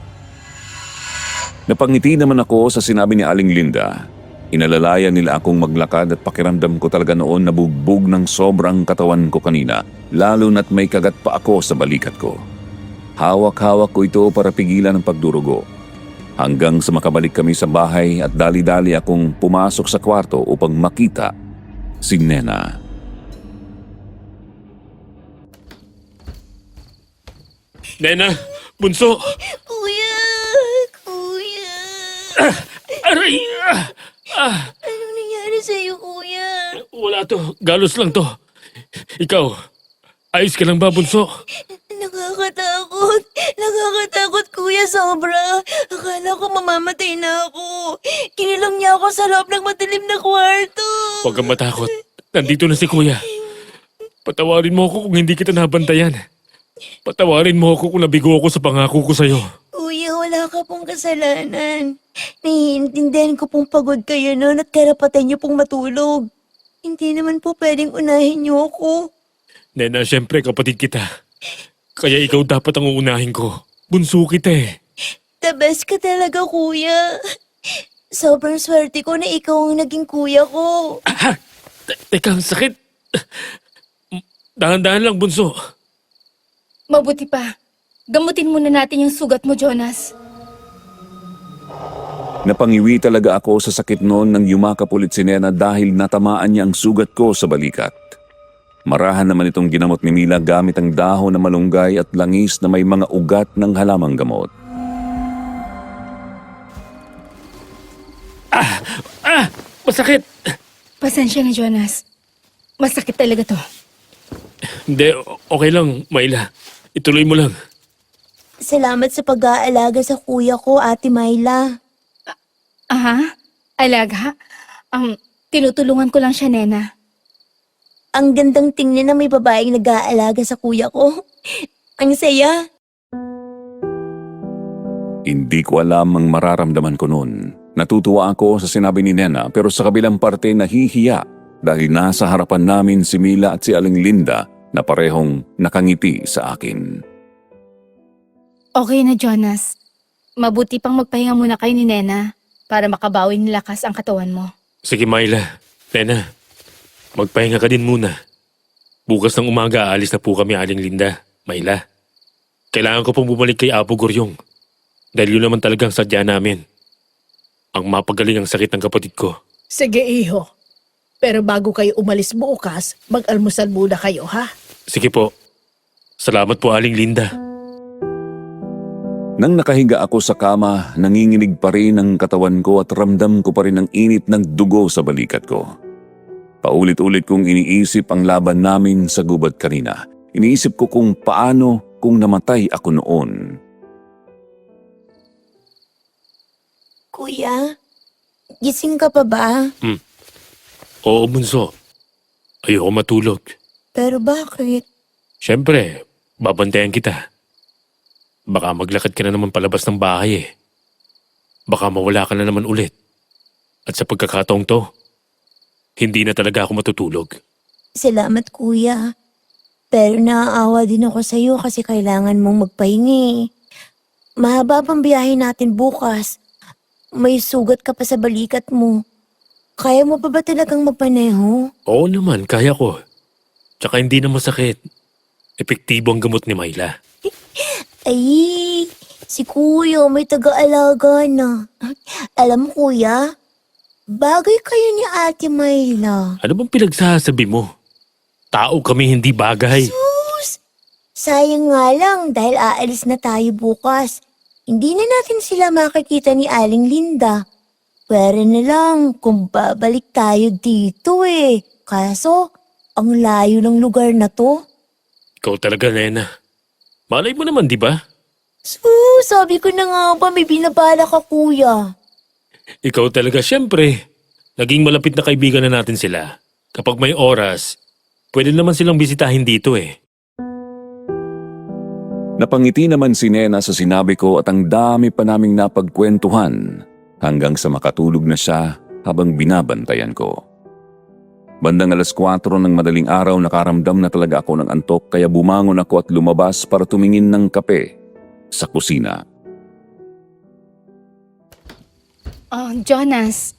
Napangiti naman ako sa sinabi ni Aling Linda. Inalalayan nila akong maglakad at pakiramdam ko talaga noon nabugbog ng sobrang katawan ko kanina, lalo na't may kagat pa ako sa balikat ko. Hawak-hawak ko ito para pigilan ang pagdurugo. Hanggang sa makabalik kami sa bahay at dali-dali akong pumasok sa kwarto upang makita si Nena. Nena, bunso. Kuya! Kuya! Aray! Anong nangyari sa'yo, kuya? Wala to, galos lang to. Ikaw, ayos ka lang ba, bunso? Nakakatakot. Nakakatakot, kuya, sobra. Akala ko mamamatay na ako. Kinilang niya ako sa loob ng madilim na kwarto. Huwag kang matakot. Nandito na si kuya. Patawarin mo ako kung hindi kita nabantayan. Patawarin mo ako kung nabigo ako sa pangako ko sa'yo. Kuya, wala ka pong kasalanan. Naiintindihan ko pong pagod kayo noon at karapatan niyo pong matulog. Hindi naman po pwedeng unahin niyo ako. Nena, syempre kapatid kita. Kaya ikaw dapat ang uunahin ko. Bunso kita eh. The best ka talaga, kuya. Sobrang swerte ko na ikaw ang naging kuya ko. Teka, ang sakit. Dahan-dahan lang, bunso. Mabuti pa. Gamutin muna natin yung sugat mo, Jonas. Napangiwi talaga ako sa sakit noon nang yumakap ulit si Nena dahil natamaan niya ang sugat ko sa balikat. Marahan naman itong ginamot ni Mila gamit ang dahon na malunggay at langis na may mga ugat ng halamang gamot. Masakit. Pasensya na, Jonas. Masakit talaga to. Hindi, okay lang, Myla. Ituloy mo lang. Salamat sa pag-aalaga sa kuya ko, Ate Myla. Aha? Alaga? Tinutulungan ko lang siya, Nena. Ang gandang tingnan na may babaeng nag-aalaga sa kuya ko. Ang saya. Hindi ko alam ang mararamdaman ko noon. Natutuwa ako sa sinabi ni Nena pero sa kabilang parte nahihiya dahil nasa harapan namin si Mila at si Aling Linda na parehong nakangiti sa akin. Okay na, Jonas. Mabuti pang magpahinga muna kayo ni Nena para makabawi ng lakas ang katawan mo. Sige, Myla. Nena, magpahinga ka din muna. Bukas ng umaga, aalis na po kami, Aling Linda. Myla, kailangan ko pong bumalik kay Apo Goryong. Dahil yun naman talagang sadya namin. Ang mapagaling ang sakit ng kapatid ko. Sige, iho. Pero bago kayo umalis bukas, mag-almusal muna kayo, ha? Sige po. Salamat po, Aling Linda. Nang nakahiga ako sa kama, nanginginig pa rin ang katawan ko at ramdam ko pa rin ang init ng dugo sa balikat ko. Paulit-ulit kong iniisip ang laban namin sa gubat kanina. Iniisip ko kung paano kung namatay ako noon. Kuya, gising ka pa ba? Oo, bunso. Ayoko matulog. Pero bakit? Siyempre, babantayan kita. Baka maglakad ka na naman palabas ng bahay eh. Baka mawala ka na naman ulit. At sa pagkakataong to, hindi na talaga ako matutulog. Salamat, kuya. Pero naaawa din ako sa'yo kasi kailangan mong magpahingi. Mahaba pang biyahe natin bukas. May sugat ka pa sa balikat mo. Kaya mo pa ba talagang magpaneho? Oo naman, kaya ko. Tsaka hindi na masakit. Epektibo ang gamot ni Myla. Ay, si kuya may taga-alaga na. Alam mo, kuya, bagay kayo ni Ate Myla. Ano bang pinagsasabi mo? Tao kami, hindi bagay. Sus! Sayang nga lang dahil aalis na tayo bukas. Hindi na natin sila makikita ni Aling Linda. Pwede na lang kung babalik tayo dito eh. Kaso, ang layo ng lugar na to. Ikaw talaga, Nena. Malay mo naman, di ba? Sabi ko na nga ba may binabala ka, kuya. Ikaw talaga, syempre. Naging malapit na kaibigan na natin sila. Kapag may oras, pwede naman silang bisitahin dito eh. Napangiti naman si Nena sa sinabi ko at ang dami pa naming napagkwentuhan hanggang sa makatulog na siya habang binabantayan ko. Bandang 4:00 ng madaling araw nakaramdam na talaga ako ng antok kaya bumangon ako at lumabas para tumingin ng kape sa kusina. Oh, Jonas,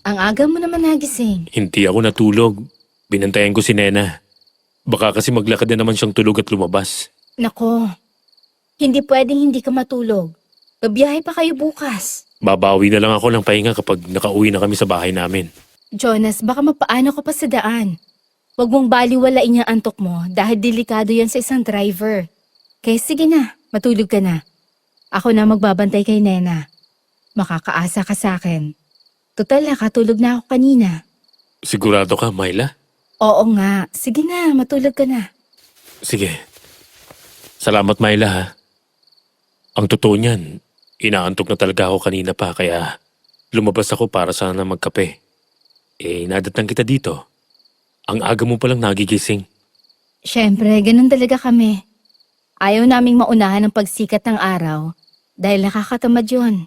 ang aga mo naman nagising. Hindi ako natulog. Binantayan ko si Nena. Baka kasi maglakad na naman siyang tulog at lumabas. Nako, hindi pwedeng hindi ka matulog. Babiyahe pa kayo bukas. Babawi na lang ako ng pahinga kapag nakauwi na kami sa bahay namin. Jonas, baka mapaano ka pa sa daan. Huwag mong baliwalain yung antok mo dahil delikado yan sa isang driver. Kaya sige na, matulog ka na. Ako na magbabantay kay Nena. Makakaasa ka sa akin. Total, nakatulog na ako kanina. Sigurado ka, Myla? Oo nga, sige na, matulog ka na. Sige. Salamat, Myla ha. Ang totoo niyan, inaantok na talaga ako kanina pa kaya lumabas ako para sana magkape. Nadatnan kita dito. Ang aga mo palang nagigising. Siyempre, ganun talaga kami. Ayaw naming maunahan ng pagsikat ng araw dahil nakakatamad yun.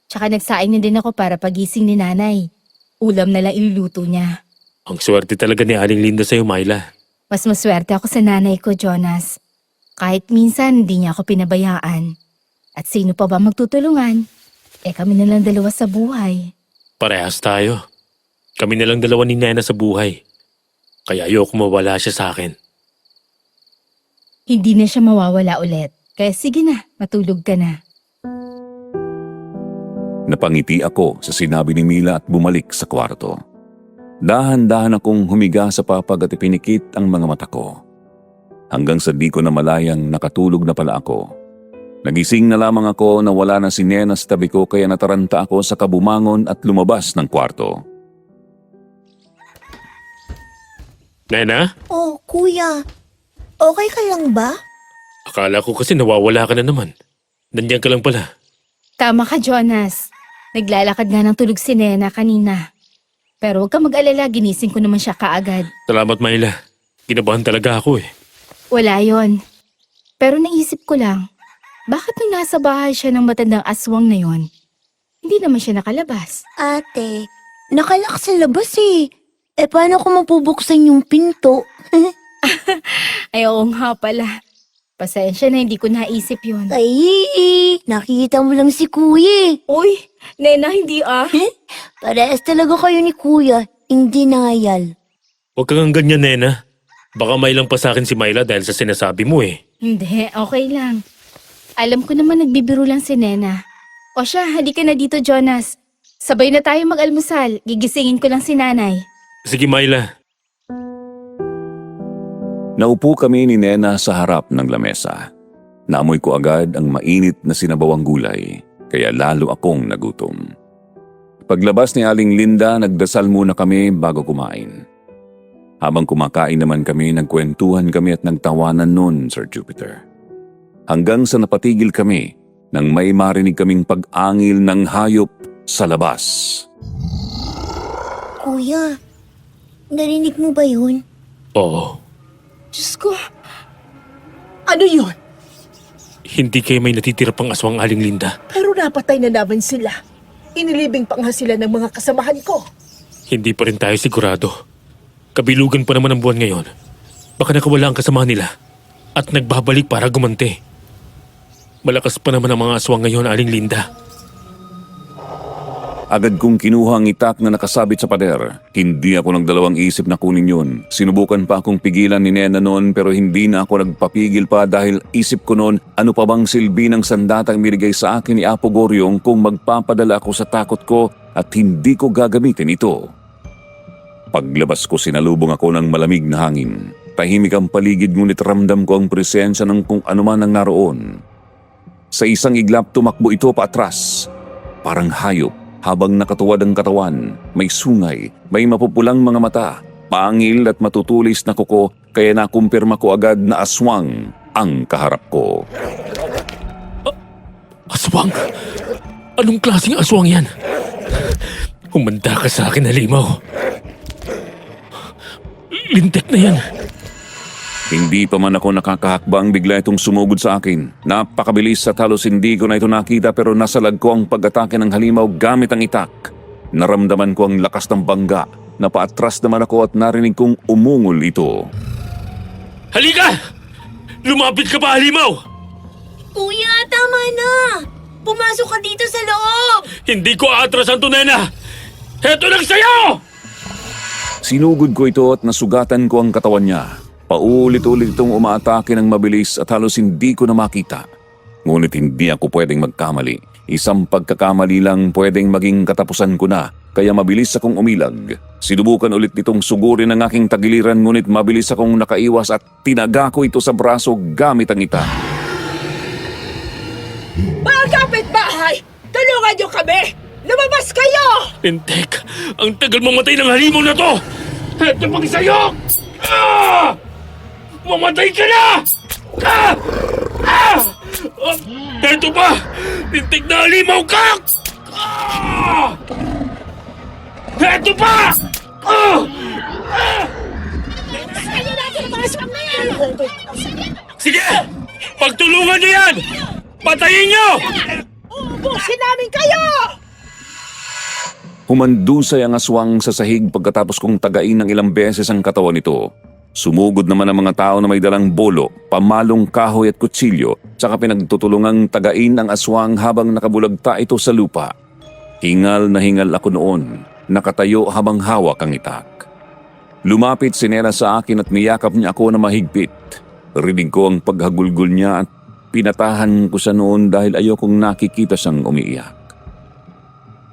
Tsaka nagsaing na din ako para pagising ni nanay. Ulam na lang iluluto niya. Ang swerte talaga ni Aling Linda sa'yo, Myla. Mas maswerte ako sa nanay ko, Jonas. Kahit minsan hindi niya ako pinabayaan. At sino pa ba magtutulungan? Kami na lang dalawa sa buhay. Parehas tayo. Kami na lang dalawa ni Nena sa buhay. Kaya ayoko mawala siya sa akin. Hindi na siya mawawala ulit. Kaya sige na, matulog ka na. Napangiti ako sa sinabi ni Mila at bumalik sa kwarto. Dahan-dahan akong humiga sa papag at ipinikit ang mga mata ko. Hanggang sa di ko na malayang nakatulog na pala ako. Nagising na lamang ako na wala na si Nena sa tabi ko kaya nataranta ako sa kabumangon at lumabas ng kwarto. Nena? Oh, kuya. Okay ka lang ba? Akala ko kasi nawawala ka na naman. Nandiyan ka lang pala. Tama ka, Jonas. Naglalakad nga ng tulog si Nena kanina. Pero huwag ka mag-alala, ginising ko naman siya kaagad. Salamat, Myla. Kinabahan talaga ako eh. Wala yon. Pero naisip ko lang, bakit nung nasa bahay siya ng matandang aswang na yon, hindi naman siya nakalabas? Ate, nakalak sa labas eh. Paano ko mapubuksan yung pinto? Ay, oo nga pala. Pasensya na, hindi ko naisip yun. Ay, nakita mo lang si kuya eh. Uy, Nena, hindi ah. Parehas talaga kayo ni kuya. Hindi nangayal. Huwag kang ganyan, Nena. Baka may lang pa sa akin si Myla dahil sa sinasabi mo eh. Hindi, okay lang. Alam ko naman nagbibiro lang si Nena. O siya, halika na dito, Jonas. Sabay na tayo mag-almusal. Gigisingin ko lang si nanay. Sige, Myla. Naupo kami ni Nena sa harap ng lamesa. Naamoy ko agad ang mainit na sinabawang gulay, kaya lalo akong nagutom. Paglabas ni Aling Linda, nagdasal muna kami bago kumain. Habang kumakain naman kami, nagkwentuhan kami at nagtawanan nun, Sir Jupiter. Hanggang sa napatigil kami nang may marinig kaming pag-angil ng hayop sa labas. Kuya, narinig mo ba yun? Oo. Diyos ko. Ano yun? Hindi kayo may natitira pang aswang, Aling Linda. Pero napatay na naman sila. Inilibing pa nga sila ng mga kasamahan ko. Hindi pa rin tayo sigurado. Kabilugan pa naman ang buwan ngayon. Baka nakawala ang kasama nila at nagbabalik para gumanti. Malakas pa naman ang mga aswang ngayon, Aling Linda. Agad kong kinuha ang itak na nakasabit sa pader. Hindi ako nagdalawang isip na kunin yun. Sinubukan pa akong pigilan ni Nena noon pero hindi na ako nagpapigil pa dahil isip ko noon ano pa bang silbi ng sandatang binigay sa akin ni Apo Goryong kung magpapadala ako sa takot ko at hindi ko gagamitin ito. Paglabas ko sinalubong ako ng malamig na hangin. Tahimik ang paligid ngunit ramdam ko ang presensya ng kung anuman ang naroon. Sa isang iglap tumakbo ito paatras. Parang hayop. Habang nakatuwad ang katawan, may sungay, may mapupulang mga mata, pangil at matutulis na kuko, kaya nakumpirma ko agad na aswang ang kaharap ko. Aswang? Anong klaseng aswang yan? Humanda ka sa akin, halimaw. Lintik na yan. Hindi pa man ako nakakahakbang, bigla itong sumugod sa akin. Napakabilis at halos hindi ko na ito nakita pero nasalag ko ang pag-atake ng halimaw gamit ang itak. Naramdaman ko ang lakas ng bangga. Napaatras naman ako at narinig kong umungol ito. Halika! Lumapit ka pa, halimaw! Kuya, tama na! Pumasok ka dito sa loob! Hindi ko aatras ang tunena! Heto lang sa'yo! Sinugod ko ito at nasugatan ko ang katawan niya. Paulit-ulit itong umaatake ng mabilis at halos hindi ko na makita. Ngunit hindi ako pwedeng magkamali. Isang pagkakamali lang pwedeng maging katapusan ko na, kaya mabilis akong umilag. Sinubukan ulit nitong sugurin ang aking tagiliran ngunit mabilis akong nakaiwas at tinaga ko ito sa braso gamit ang itak. Mga kapitbahay! Tulungan niyo kami! Lumabas kayo! Lintik! Ang tagal mamatay ng halimaw na to! Heto pang sa'yo! Ah! Mamatay ka na! Ah! Ah! Ah! Heto pa! Lintik na halimaw ka! Ah! Heto pa! Ah! Ah! Sige! Pagtulungan niyo yan! Patayin niyo! Ubusin namin kayo! Humandusay ang aswang sa sahig pagkatapos kong tagain ng ilang beses ang katawan nito. Sumugod naman ang mga tao na may dalang bolo, pamalong kahoy at kutsilyo, tsaka pinagtutulungang tagain ang aswang habang nakabulagta ito sa lupa. Hingal na hingal ako noon, nakatayo habang hawak ang itak. Lumapit si Nena sa akin at niyakap niya ako na mahigpit. Rinig ko ang paghagulgol niya at pinatahan ko siya noon dahil ayokong nakikita siyang umiiyak.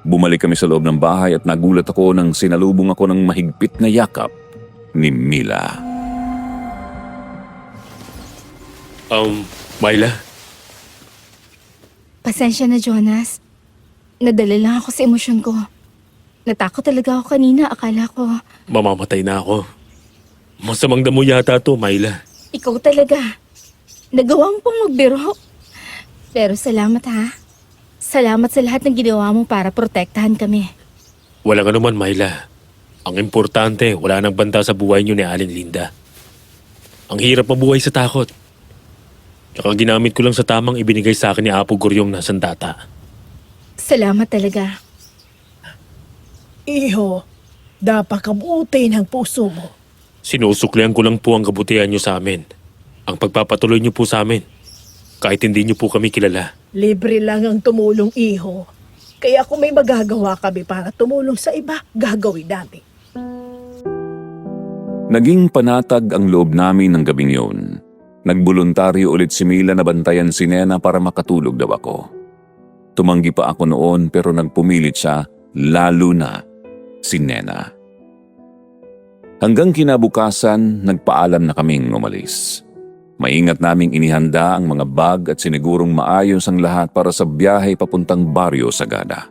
Bumalik kami sa loob ng bahay at nagulat ako nang sinalubong ako ng mahigpit na yakap ni Mila. Myla? Pasensya na, Jonas. Nadala lang ako sa emosyon ko. Natakot talaga ako kanina. Akala ko, Mamamatay na ako. Masamang damo yata to, Myla. ikaw talaga. Nagawa mo pang magbiro. Pero salamat ha. Salamat sa lahat ng ginawa mo para protektahan kami. Walang anuman, Myla. Ang importante, wala nang banta sa buhay niyo ni Aling Linda. Ang hirap mabuhay sa takot. Tsaka ginamit ko lang sa tamang ibinigay sa akin ni Apo Guryong na sandata. Salamat talaga. Iho, dapat kabuti ng puso mo. Sinusuklian ko lang po ang kabutihan niyo sa amin. Ang pagpapatuloy niyo po sa amin. Kahit hindi niyo po kami kilala. Libre lang ang tumulong, iho. Kaya kung may magagawa kami para tumulong sa iba, gagawin namin. Naging panatag ang loob namin ng gabing yun. Nagboluntaryo ulit si Mila na bantayan si Nena para makatulog daw ako. Tumanggi pa ako noon pero nagpumilit siya, lalo na si Nena. Hanggang kinabukasan, nagpaalam na kaming umalis. Maingat naming inihanda ang mga bag at sinigurong maayos ang lahat para sa biyahe papuntang Baryo Sagada.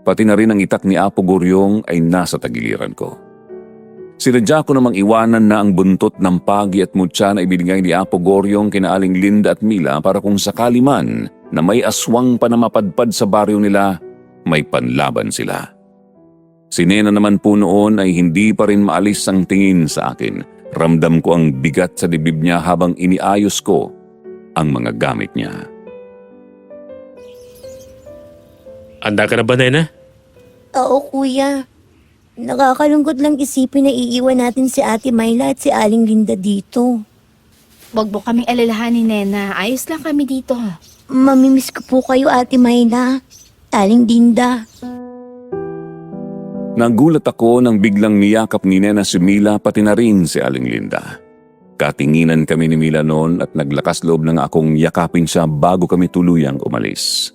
Pati na rin ang itak ni Apo Guryong ay nasa tagiliran ko. Sinadya ko namang iwanan na ang buntot ng pagi at mutya na ibinigay ni Apo Guryong kina Aling Linda at Mila para kung sakali man na may aswang pa na mapadpad sa baryo nila, may panlaban sila. Si Nena naman po noon ay hindi pa rin maalis ang tingin sa akin. Ramdam ko ang bigat sa dibdib niya habang iniayos ko ang mga gamit niya. Anda ka na ba, Nena? Oo, kuya. Nakakalungkot lang isipin na iiwan natin si Ate Myla at si Aling Linda dito. Huwag mo kaming alalahanin, Nena. Ayos lang kami dito. Mamimiss ko po kayo, Ate Myla. Aling Linda. Nagulat ako nang biglang niyakap ni Nena si Mila pati na rin si Aling Linda. Katinginan kami ni Mila noon at naglakas loob na nga akong yakapin siya bago kami tuluyang umalis.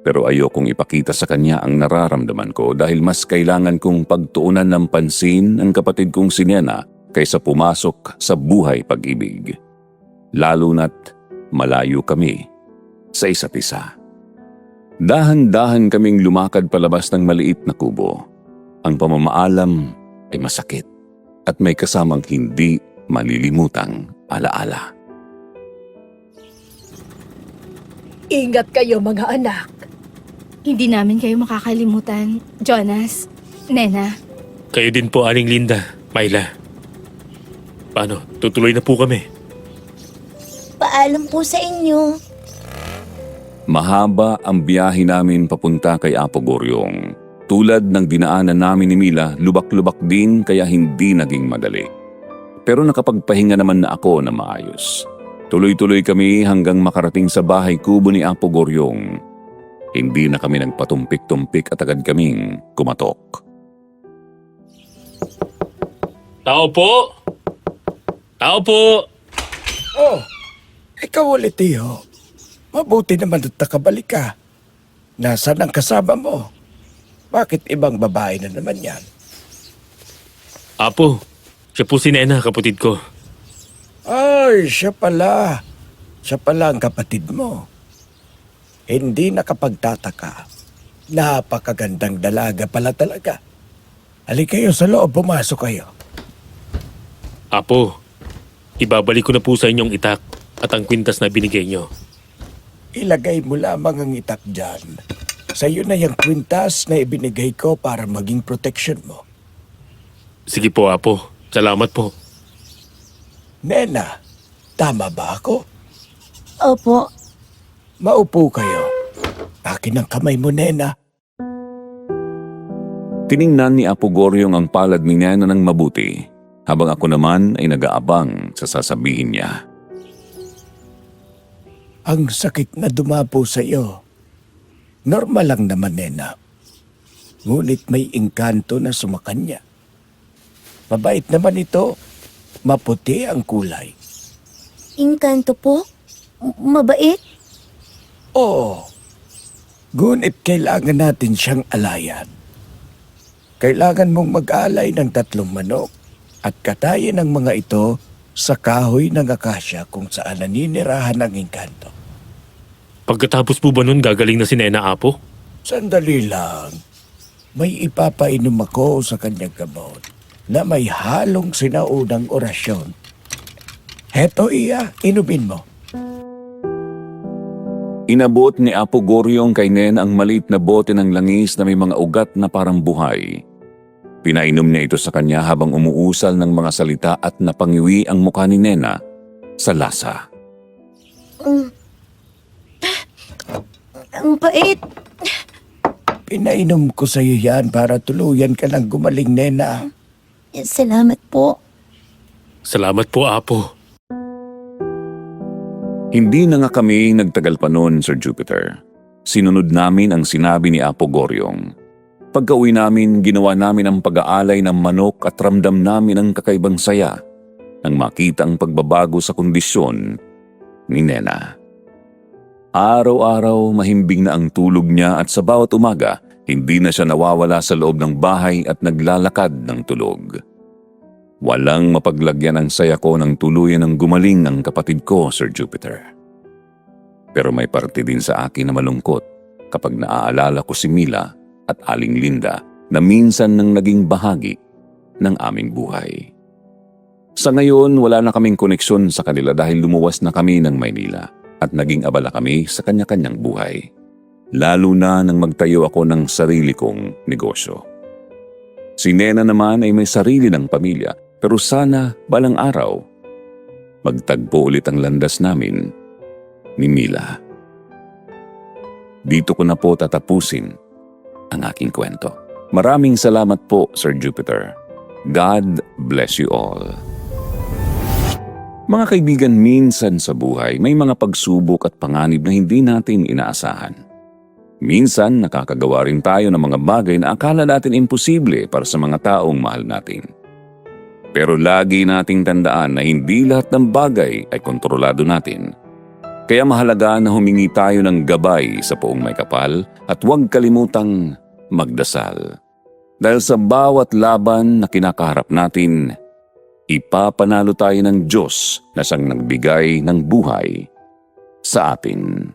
Pero ayokong ipakita sa kanya ang nararamdaman ko dahil mas kailangan kong pagtuunan ng pansin ang kapatid kong si Nena kaysa pumasok sa buhay pag-ibig. Lalo na't malayo kami sa isa't isa. Dahan-dahan kaming lumakad palabas ng maliit na kubo. Ang pamamaalam ay masakit at may kasamang hindi malilimutang alaala. Ingat kayo mga anak. Hindi namin kayo makakalimutan, Jonas, Nena. Kayo din po, Aling Linda, Myla. Paano? Tutuloy na po kami. Paalam po sa inyo. Mahaba ang biyahe namin papunta kay Apo Goryong. Tulad ng dinaanan namin ni Mila, lubak-lubak din kaya hindi naging madali. Pero nakapagpahinga naman na ako na maayos. Tuloy-tuloy kami hanggang makarating sa bahay kubo ni Apo Goryong. Hindi na kami nagpatumpik-tumpik at agad kaming kumatok. Tao po! Tao po! Oh, ikaw ulit, Iho. Mabuti naman at nakabalik ka. Nasaan ang kasama mo? Bakit ibang babae na naman yan? Apo, siya po si Nena, kapatid ko. Ay, siya pala. Siya pala ang kapatid mo. Hindi nakapagtataka. Napakagandang dalaga pala talaga. Halika kayo sa loob, pumasok kayo. Apo, ibabalik ko na po sa inyong itak at ang kwintas na binigay nyo. Ilagay mo lamang ang itak dyan. Sa'yo na yung kwintas na ibinigay ko para maging protection mo. Sige po, Apo. Salamat po. Nena, tama ba ako? Opo. Maupo kayo. Akin ang kamay mo, Nena. Tiningnan ni Apo Goryong ang palad ni Nena ng mabuti, habang ako naman ay nag-aabang sa sasabihin niya. Ang sakit na dumapo sa iyo. Normal lang naman, Nena. Ngunit may engkanto na sumakanya. Mabait naman ito. Maputi ang kulay. Engkanto po? Mabait? Oo. Ngunit kailangan natin siyang alayan. Kailangan mong mag-alay ng 3 manok at katayin ang mga ito sa kahoy ng akasya kung saan naninirahan ang engkanto. Pagkatapos po ba nun gagaling na si Nena, Apo? Sandali lang. May ipapainom ako sa kanyang gamot na may halong sinaunang orasyon. Heto iya, inumin mo. Inabot ni Apo Goryong kay Nena ang maliit na bote ng langis na may mga ugat na parang buhay. Pinainom niya ito sa kanya habang umuusal ng mga salita at napangiwi ang mukha ni Nena sa lasa. Ang bait. Pinainom ko sa iyo yan para tuluyan ka ng gumaling, Nena. Salamat po. Salamat po, Apo. Hindi na nga kami nagtagal pa noon, Sir Jupiter. Sinunod namin ang sinabi ni Apo Goryong. Pagka-uwi namin, ginawa namin ang pag-aalay ng manok at ramdam namin ang kakaibang saya nang makita ang pagbabago sa kondisyon ni Nena. Araw-araw mahimbing na ang tulog niya at sa bawat umaga, hindi na siya nawawala sa loob ng bahay at naglalakad ng tulog. Walang mapaglagyan ang saya ko nang tuluyan ng gumaling ang kapatid ko, Sir Jupiter. Pero may parte din sa akin na malungkot kapag naaalala ko si Mila at Aling Linda na minsan nang naging bahagi ng aming buhay. Sa ngayon, wala na kaming koneksyon sa kanila dahil lumuwas na kami ng Maynila at naging abala kami sa kanya-kanyang buhay. Lalo na nang magtayo ako ng sarili kong negosyo. Si Nena naman ay may sarili ng pamilya, pero sana balang araw, magtagpo ulit ang landas namin ni Mila. Dito ko na po tatapusin ang aking kwento. Maraming salamat po, Sir Jupiter. God bless you all. Mga kaibigan, minsan sa buhay may mga pagsubok at panganib na hindi natin inaasahan. Minsan nakakagawa rin tayo ng mga bagay na akala natin imposible para sa mga taong mahal natin. Pero lagi nating tandaan na hindi lahat ng bagay ay kontrolado natin. Kaya mahalaga na humingi tayo ng gabay sa Poong May Kapal at huwag kalimutang magdasal. Dahil sa bawat laban na kinakaharap natin, ipapanalo tayo ng Diyos na siyang nagbigay ng buhay sa atin.